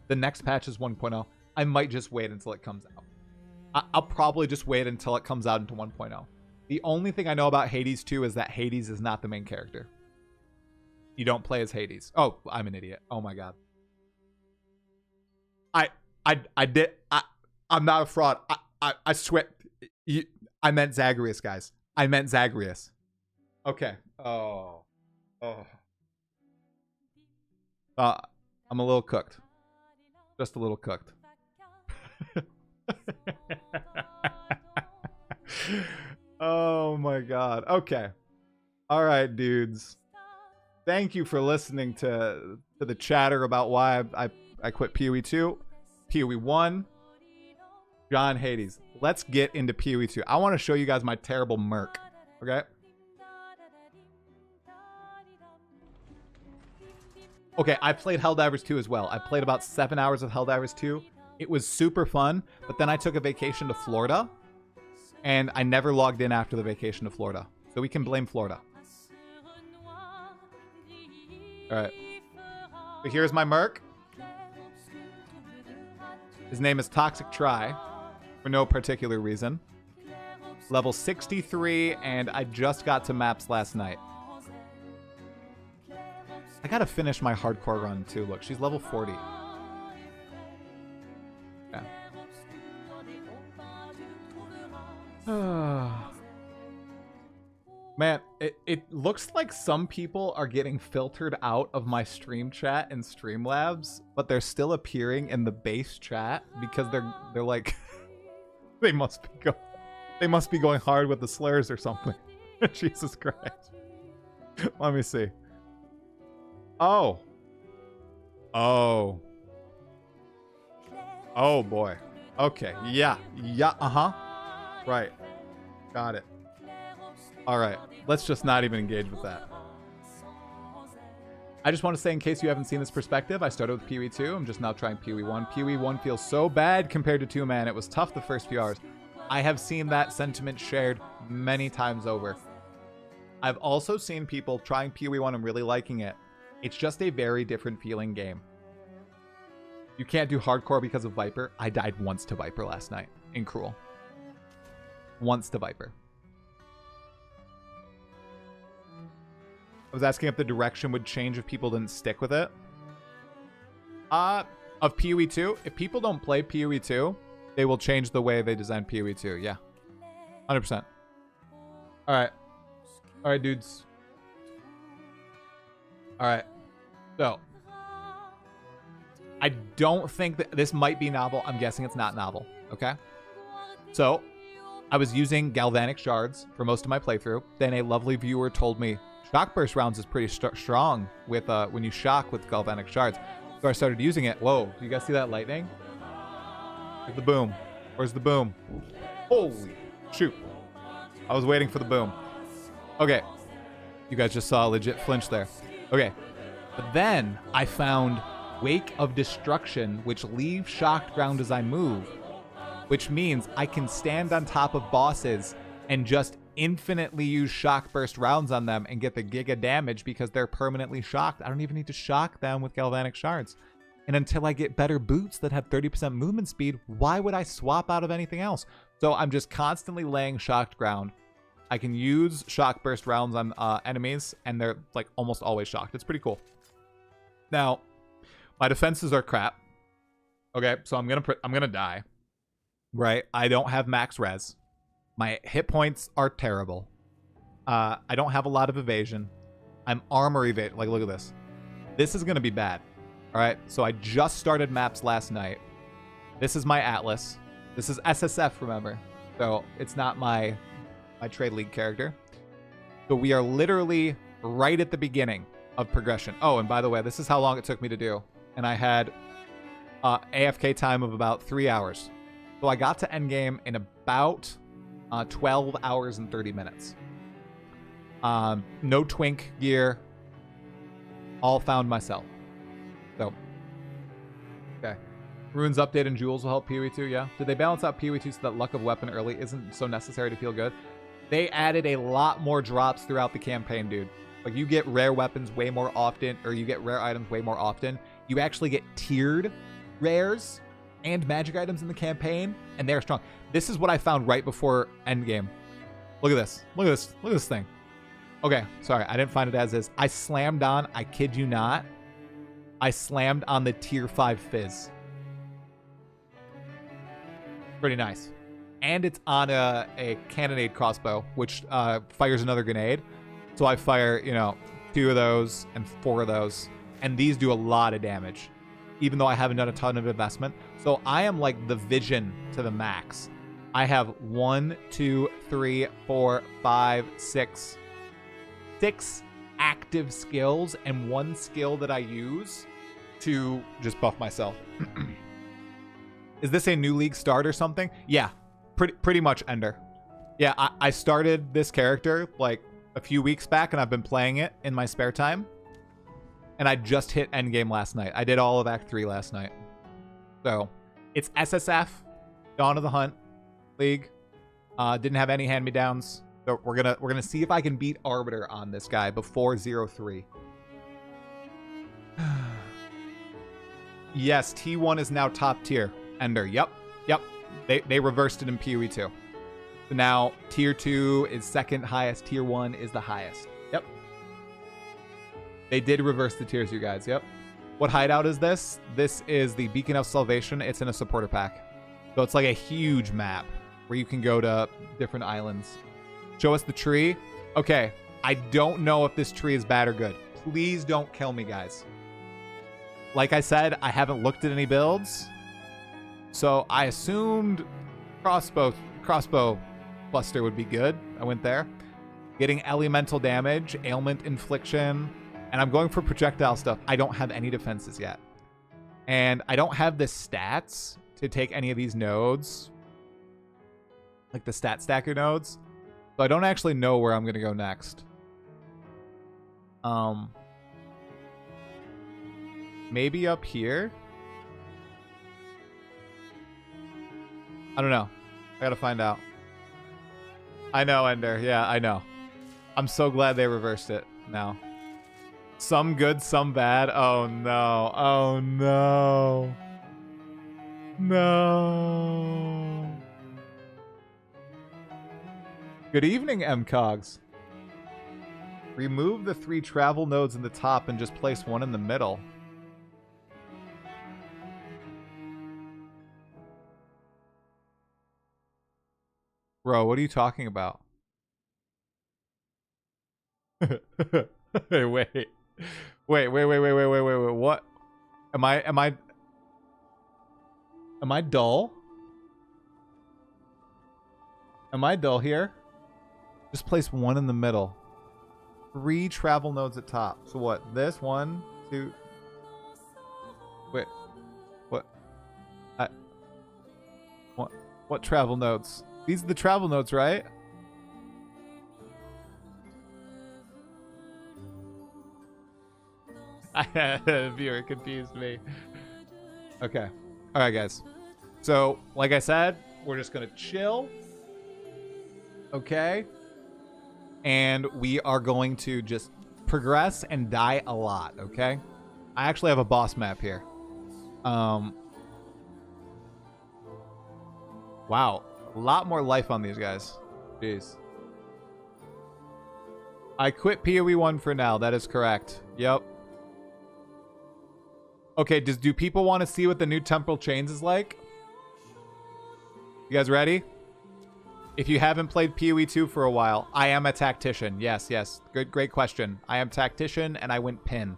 The next patch is 1.0. I might just wait until it comes out. I'll probably just wait until it comes out into 1.0. The only thing I know about Hades 2 is that Hades is not the main character. You don't play as Hades. Oh, I'm an idiot. Oh my god. I'm not a fraud. I swear. I meant Zagreus, guys. I meant Zagreus. Okay. Oh. I'm a little cooked. Just a little cooked. Oh my god. Okay. All right, dudes. Thank you for listening to the chatter about why I quit PoE 2. PoE 1. John Hades. Let's get into PoE 2. I want to show you guys my terrible merc. Okay? Okay, I played Helldivers 2 as well. I played about 7 hours of Helldivers 2. It was super fun, but then I took a vacation to Florida. And I never logged in after the vacation to Florida. So we can blame Florida. Alright. So here's my merc. His name is Toxic Try. For no particular reason. Level 63, and I just got to maps last night. I gotta finish my hardcore run too. Look, she's level 40. Man, it looks like some people are getting filtered out of my stream chat and Streamlabs, but they're still appearing in the base chat because they're like they must be going hard with the slurs or something. Jesus Christ. Let me see. Oh boy. Okay. Yeah. Right. Got it. All right. Let's just not even engage with that. I just want to say, in case you haven't seen this perspective, I started with PoE 2. I'm just now trying PoE 1. PoE 1 feels so bad compared to 2, man. It was tough the first few hours. I have seen that sentiment shared many times over. I've also seen people trying PoE 1 and really liking it. It's just a very different feeling game. You can't do hardcore because of Viper. I died once to Viper last night in Cruel. Once to Viper. I was asking if the direction would change if people didn't stick with it. Of PoE 2, if people don't play PoE 2, they will change the way they design PoE 2. Yeah. 100%. Alright. Alright, dudes. Alright. So. I don't think that this might be novel. I'm guessing it's not novel. Okay? So, I was using galvanic shards for most of my playthrough. Then a lovely viewer told me shock burst rounds is pretty strong with when you shock with galvanic shards. So I started using it. Whoa, do you guys see that lightning? Where's the boom? Where's the boom? Holy shoot. I was waiting for the boom. Okay. You guys just saw a legit flinch there. Okay. But then I found Wake of Destruction, which leaves shocked ground as I move, which means I can stand on top of bosses and just infinitely use shock burst rounds on them and get the giga damage because they're permanently shocked. I don't even need to shock them with galvanic shards. And until I get better boots that have 30% movement speed, why would I swap out of anything else? So I'm just constantly laying shocked ground. I can use shock burst rounds on enemies, and they're like almost always shocked. It's pretty cool. Now, my defenses are crap. Okay, so I'm gonna die. Right? I don't have max res. My hit points are terrible. I don't have a lot of evasion. I'm armor evade. Like, look at this. This is gonna be bad. All right, so I just started maps last night. This is my Atlas. This is SSF, remember. So it's not my trade league character. So we are literally right at the beginning of progression. Oh, and by the way, this is how long it took me to do. And I had AFK time of about 3 hours. So I got to endgame in about 12 hours and 30 minutes. No twink gear. All found myself. So, okay. Runes update and jewels will help PoE 2, yeah. Did they balance out PoE 2 so that luck of weapon early isn't so necessary to feel good? They added a lot more drops throughout the campaign, dude. Like, you get rare weapons way more often, or you get rare items way more often. You actually get tiered rares and magic items in the campaign, and they're strong. This is what I found right before endgame. Look at this. Look at this. Look at this thing. Okay, sorry. I didn't find it as is. I slammed on, I kid you not, I slammed on the tier 5 fizz. Pretty nice. And it's on a cannonade crossbow, which fires another grenade. So I fire, 2 of those and 4 of those. And these do a lot of damage, even though I haven't done a ton of investment. So I am like the Vision to the max. I have 1, 2, 3, 4, 5, 6 active skills and 1 skill that I use to just buff myself. Is this a new league start or something? Yeah, pretty much Ender. Yeah, I started this character like a few weeks back, and I've been playing it in my spare time. And I just hit endgame last night. I did all of Act 3 last night. So, it's SSF, Dawn of the Hunt League. Didn't have any hand-me-downs. So we're gonna see if I can beat Arbiter on this guy before 0-3. Yes, T1 is now top tier. Ender, yep. They reversed it in PoE 2. So now tier 2 is second highest, tier 1 is the highest. Yep. They did reverse the tiers, you guys. Yep. What hideout is this? This is the Beacon of Salvation. It's in a supporter pack. So it's like a huge map where you can go to different islands. Show us the tree. Okay. I don't know if this tree is bad or good. Please don't kill me, guys. Like I said, I haven't looked at any builds. So I assumed crossbow buster would be good. I went there. Getting elemental damage, ailment infliction, and I'm going for projectile stuff. I don't have any defenses yet. And I don't have the stats to take any of these nodes. Like the stat stacker nodes. So I don't actually know where I'm going to go next. Maybe up here? I don't know. I gotta find out. I know, Ender. Yeah, I know. I'm so glad they reversed it now. Some good, some bad. Oh no. Oh no. No. Good evening, MCOGs. Remove the 3 travel nodes in the top and just place one in the middle. Bro, what are you talking about? Hey, wait. Wait. What? Am I dull? Am I dull here? Just place one in the middle. 3 travel nodes at top. So what? This 1, 2. Wait. What? What travel nodes? These are the travel nodes, right? The viewer confused me. Okay. All right, guys. So, like I said, we're just going to chill. Okay. And we are going to just progress and die a lot, okay? I actually have a boss map here. Wow. A lot more life on these guys. Jeez. I quit PoE 1 for now. That is correct. Yep. Okay, do people want to see what the new Temporal Chains is like? You guys ready? If you haven't played PoE 2 for a while, I am a tactician. Yes. Great question. I am tactician, and I went pin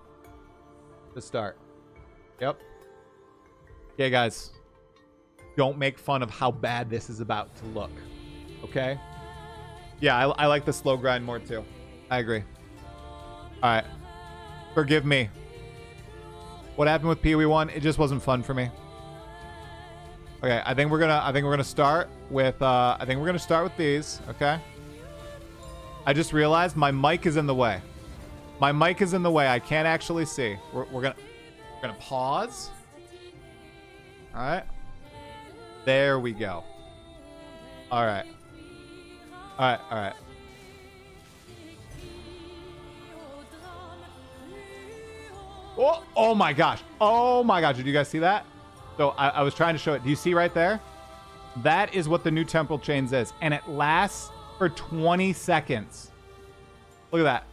to start. Yep. Okay, guys. Don't make fun of how bad this is about to look. Okay? Yeah, I like the slow grind more, too. I agree. All right. Forgive me. What happened with PoE 1? It just wasn't fun for me. Okay, I think we're gonna start with these, okay? I just realized my mic is in the way. My mic is in the way. I can't actually see. We're gonna pause. All right. There we go. All right. Oh my gosh. Oh my gosh. Did you guys see that? So I was trying to show it. Do you see right there? That is what the new Temporal Chains is. And it lasts for 20 seconds. Look at that.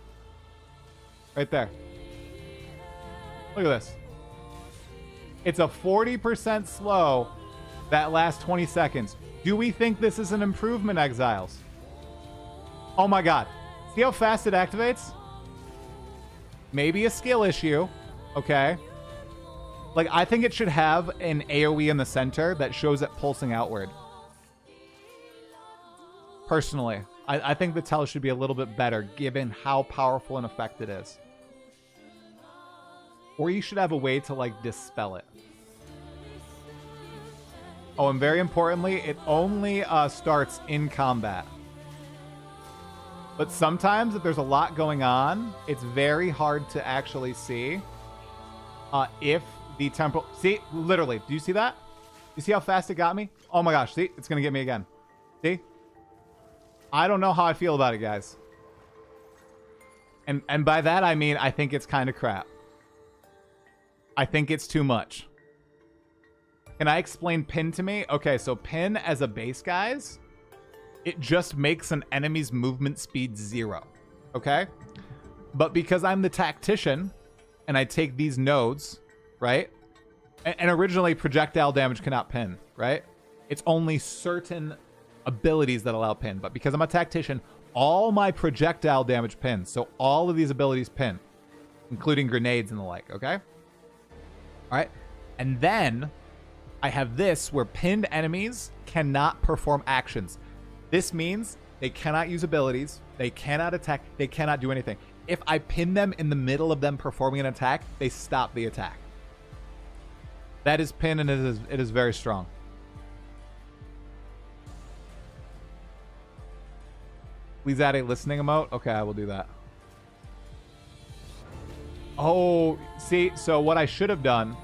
Right there. Look at this. It's a 40% slow that lasts 20 seconds. Do we think this is an improvement, Exiles? Oh my god. See how fast it activates? Maybe a skill issue. Okay. Like, I think it should have an AoE in the center that shows it pulsing outward. Personally, I think the tell should be a little bit better given how powerful an effect it is. Or you should have a way to, like, dispel it. Oh, and very importantly, it only starts in combat. But sometimes, if there's a lot going on, it's very hard to actually see if the temporal... See? Literally. Do you see that? You see how fast it got me? Oh my gosh. See? It's going to get me again. See? I don't know how I feel about it, guys. And by that, I mean, I think it's kind of crap. I think it's too much. Can I explain pin to me? Okay, so pin as a base, guys, it just makes an enemy's movement speed 0. Okay? But because I'm the tactician and I take these nodes, right? And originally projectile damage cannot pin, right? It's only certain abilities that allow pin. But because I'm a tactician, all my projectile damage pins. So all of these abilities pin, including grenades and the like, okay? All right. And then I have this where pinned enemies cannot perform actions. This means they cannot use abilities. They cannot attack. They cannot do anything. If I pin them in the middle of them performing an attack, they stop the attack. That is pin, and it is very strong. Please add a listening emote. Okay, I will do that. Oh, see, so what I should have done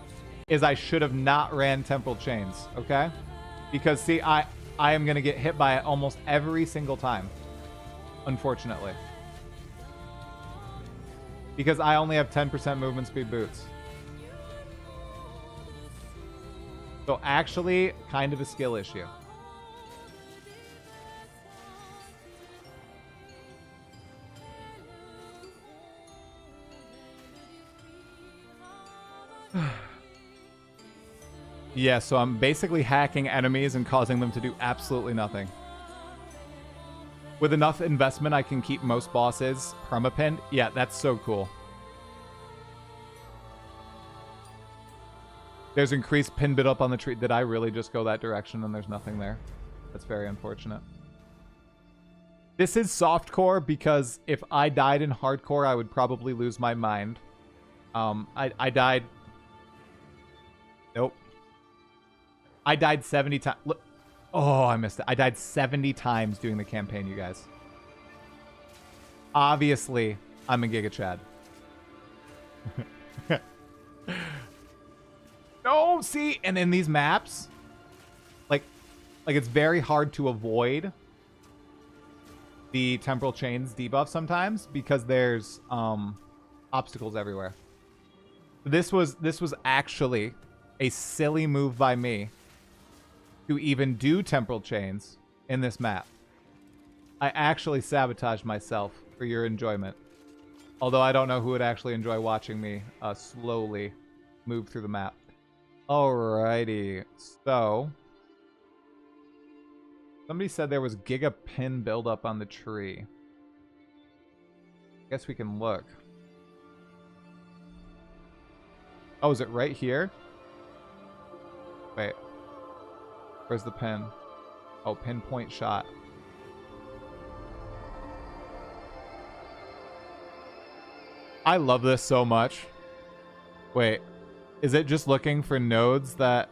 is I should have not ran Temporal Chains, okay? Because, see, I am going to get hit by it almost every single time, unfortunately. Because I only have 10% movement speed boots. So actually, kind of a skill issue. Yeah, so I'm basically hacking enemies and causing them to do absolutely nothing. With enough investment, I can keep most bosses permapinned. Yeah, that's so cool. There's increased pin bit up on the tree. Did I really just go that direction and there's nothing there? That's very unfortunate. This is softcore because if I died in hardcore, I would probably lose my mind. I died... Nope. I died 70 times. Look. Oh, I missed it. I died 70 times doing the campaign, you guys. Obviously, I'm a Giga Chad. No, see, and in these maps, like it's very hard to avoid the temporal chains debuff sometimes because there's obstacles everywhere. This was actually a silly move by me to even do temporal chains in this map. I actually sabotaged myself for your enjoyment. Although I don't know who would actually enjoy watching me slowly move through the map. Alrighty, so somebody said there was Giga Pin buildup on the tree. Guess we can look. Oh, is it right here? Wait. Where's the pin? Oh, pinpoint shot. I love this so much. Wait. Is it just looking for nodes that...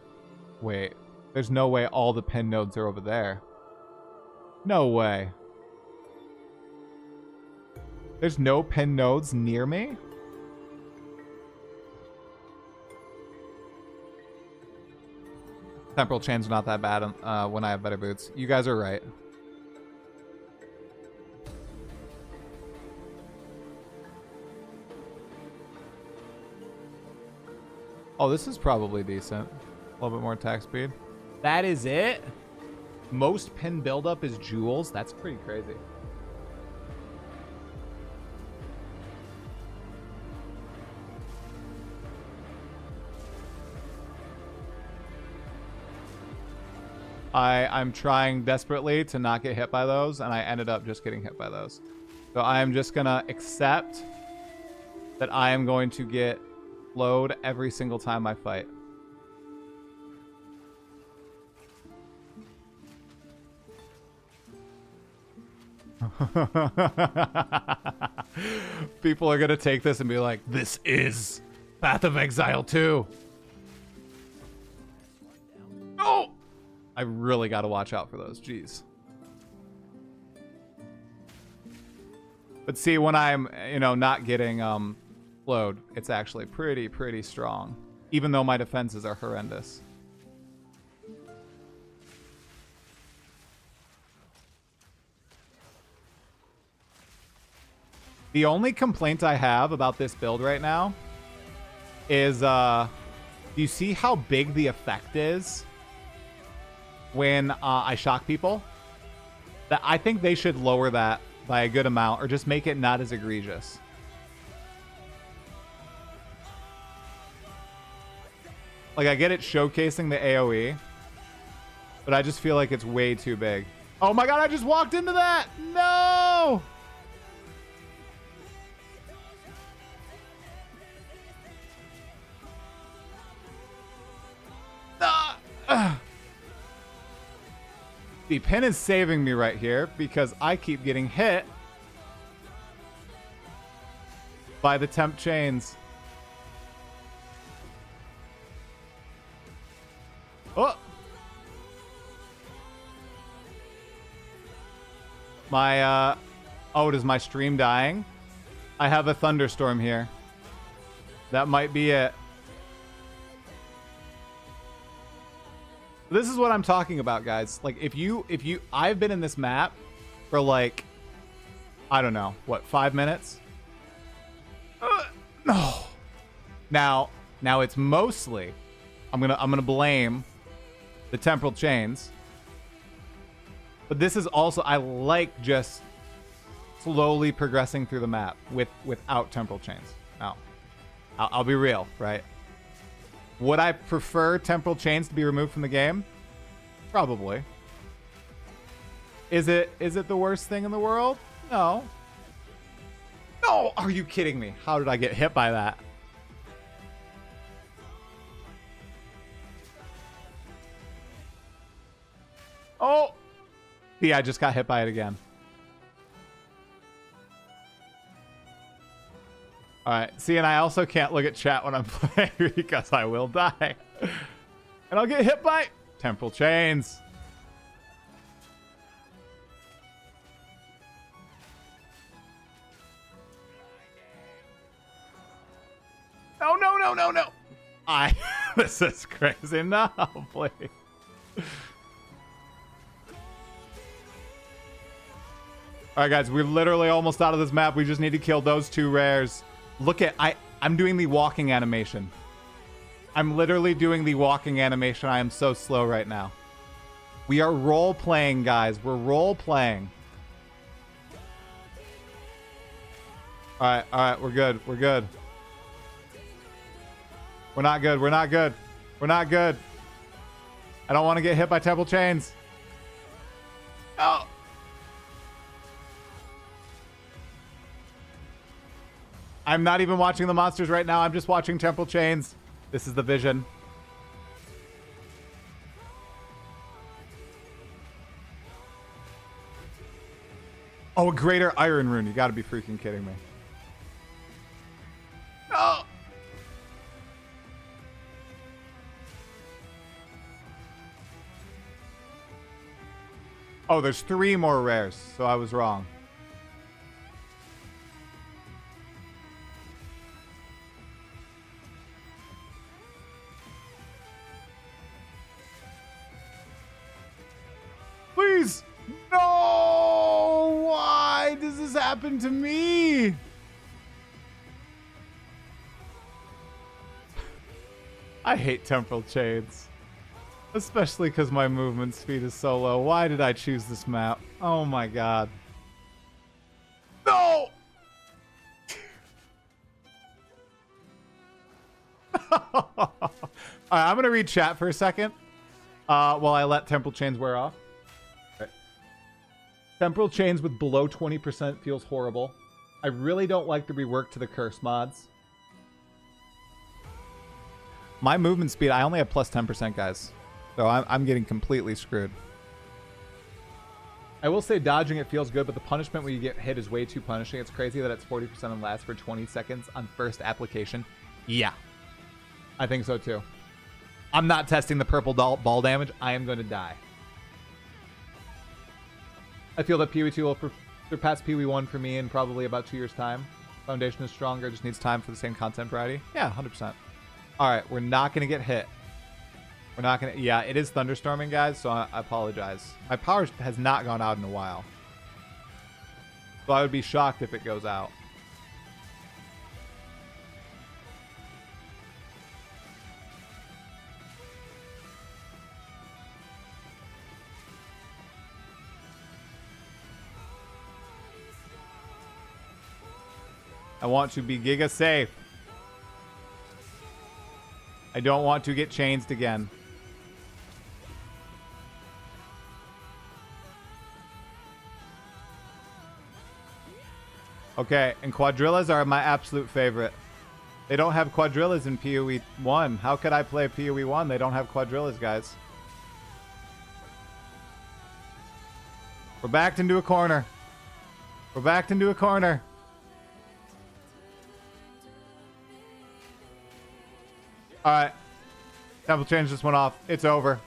Wait. There's no way all the pin nodes are over there. No way. There's no pin nodes near me? Temporal chains are not that bad when I have better boots. You guys are right. Oh, this is probably decent. A little bit more attack speed. That is it? Most pin buildup is jewels? That's pretty crazy. I'm trying desperately to not get hit by those, and I ended up just getting hit by those. So I am just gonna accept that I am going to get load every single time I fight. People are gonna take this and be like, this is Path of Exile 2. Oh! I really gotta watch out for those, jeez. But see, when I'm, not getting load, it's actually pretty strong. Even though my defenses are horrendous. The only complaint I have about this build right now is, do you see how big the effect is when I shock people? That I think they should lower that by a good amount, or just make it not as egregious. Like, I get it showcasing the AoE, but I just feel like it's way too big. Oh my god, I just walked into that! No! The pin is saving me right here because I keep getting hit by the temp chains. Oh! Oh, is my stream dying? I have a thunderstorm here. That might be it. This is what I'm talking about, guys. Like, I've been in this map for like, I don't know, what, 5 minutes? Now it's mostly I'm gonna blame the temporal chains. But this is also, I like just slowly progressing through the map without temporal chains. Now, I'll be real, right? Would I prefer temporal chains to be removed from the game? Probably. Is it the worst thing in the world? No. No, are you kidding me? How did I get hit by that? Oh! Yeah, I just got hit by it again. Alright, see, and I also can't look at chat when I'm playing because I will die. And I'll get hit by temporal chains. No, no, no, no, no. This is crazy. No, please. Alright, guys, we're literally almost out of this map. We just need to kill those 2 rares. Look at, I'm doing the walking animation. I'm literally doing the walking animation. I am so slow right now. We are role-playing, guys. We're role-playing. Alright, we're good. We're good. We're not good. We're not good. We're not good. I don't want to get hit by temple chains. Oh! I'm not even watching the monsters right now. I'm just watching temple chains. This is the vision. Oh, a greater iron rune. You gotta be freaking kidding me. No! Oh, there's 3 more rares, so I was wrong. Please! No! Why does this happen to me? I hate temporal chains. Especially because my movement speed is so low. Why did I choose this map? Oh my god. No! Alright, I'm gonna read chat for a second. While I let temporal chains wear off. Okay. Temporal chains with below 20% feels horrible. I really don't like the rework to the curse mods. My movement speed, I only have plus 10%, guys. So I'm getting completely screwed. I will say dodging it feels good, but the punishment when you get hit is way too punishing. It's crazy that it's 40% and lasts for 20 seconds on first application. Yeah. I think so too. I'm not testing the purple ball damage. I am going to die. I feel that PoE 2 will surpass PoE 1 for me in probably about 2 years' time. Foundation is stronger, just needs time for the same content variety. Yeah, 100%. Alright, we're not going to get hit. We're not going to... Yeah, it is thunderstorming, guys, so I apologize. My power has not gone out in a while. So I would be shocked if it goes out. I want to be giga safe. I don't want to get changed again. Okay, and quadrillas are my absolute favorite. They don't have quadrillas in PoE 1. How could I play PoE 1? They don't have quadrillas, guys. We're backed into a corner. We're backed into a corner. Alright. Temple change just went off. It's over.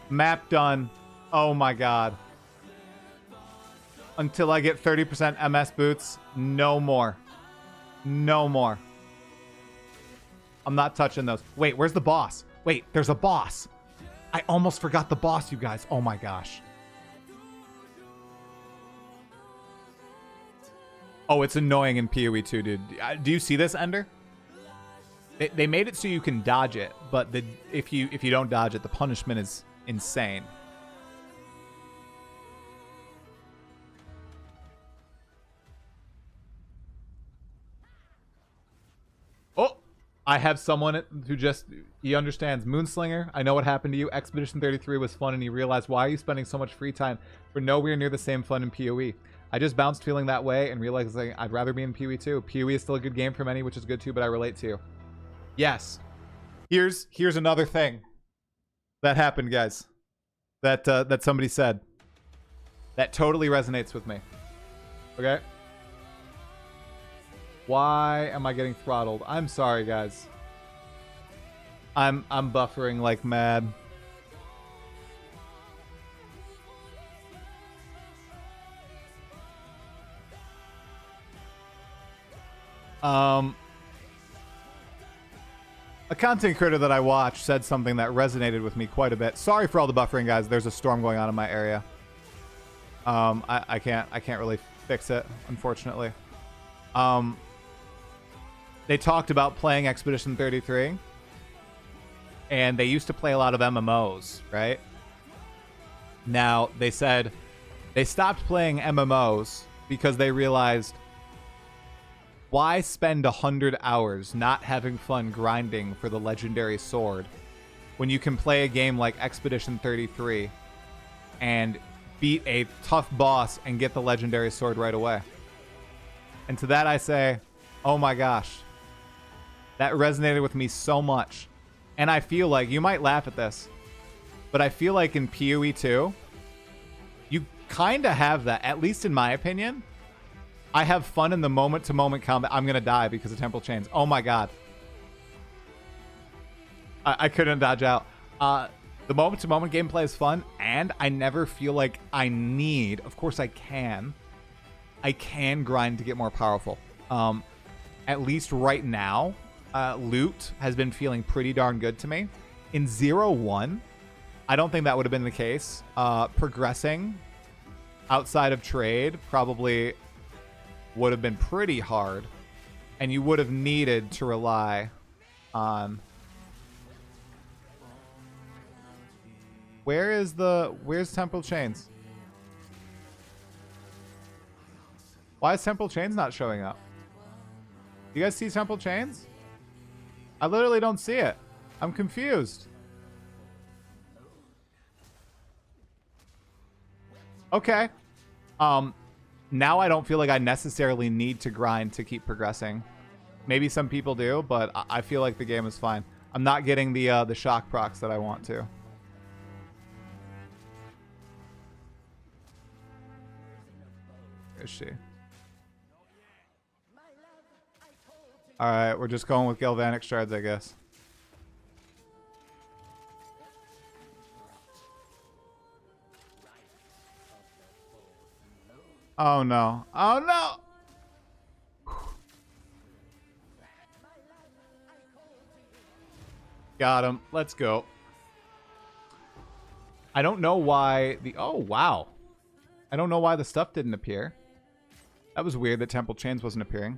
Map done. Oh my god. Until I get 30% MS boots, no more. No more. I'm not touching those. Wait, where's the boss? Wait, there's a boss. I almost forgot the boss, you guys. Oh my gosh. Oh, it's annoying in PoE 2, dude. Do you see this, Ender? They made it so you can dodge it, but if you don't dodge it, the punishment is insane. Oh, I have someone who he understands. Moonslinger, I know what happened to you. Expedition 33 was fun, and you realized, why are you spending so much free time for nowhere near the same fun in PoE? I just bounced feeling that way and realized I'd rather be in PoE too. PoE is still a good game for many, which is good too, but I relate to you. Yes. Here's another thing that happened, guys. That somebody said. That totally resonates with me. Okay? Why am I getting throttled? I'm sorry, guys. I'm buffering like mad. A content creator that I watched said something that resonated with me quite a bit. Sorry for all the buffering, guys. There's a storm going on in my area. I can't really fix it, unfortunately. They talked about playing Expedition 33, and they used to play a lot of MMOs, right? Now, they said they stopped playing MMOs because they realized, why spend 100 hours not having fun grinding for the legendary sword when you can play a game like Expedition 33 and beat a tough boss and get the legendary sword right away? And to that I say, oh my gosh, that resonated with me so much. And I feel like, you might laugh at this, but I feel like in PoE 2, you kind of have that, at least in my opinion. I have fun in the moment-to-moment combat. I'm going to die because of Temple Chains. Oh my god. I couldn't dodge out. The moment-to-moment gameplay is fun, and I never feel like I need... Of course I can grind to get more powerful. At least right now, loot has been feeling pretty darn good to me. In 0-1, I don't think that would have been the case. Progressing outside of trade probably would have been pretty hard, and you would have needed to rely on... Where's Temple Chains? Why is Temple Chains not showing up? You guys see Temple Chains? I literally don't see it. I'm confused. Okay. Now I don't feel like I necessarily need to grind to keep progressing. Maybe some people do, but I feel like the game is fine. I'm not getting the shock procs that I want to. Where is she? Alright, we're just going with Galvanic Shards, I guess. Oh no. Oh no! Got him. Let's go. I don't know why the... Oh, wow. I don't know why the stuff didn't appear. That was weird that Temple Chains wasn't appearing.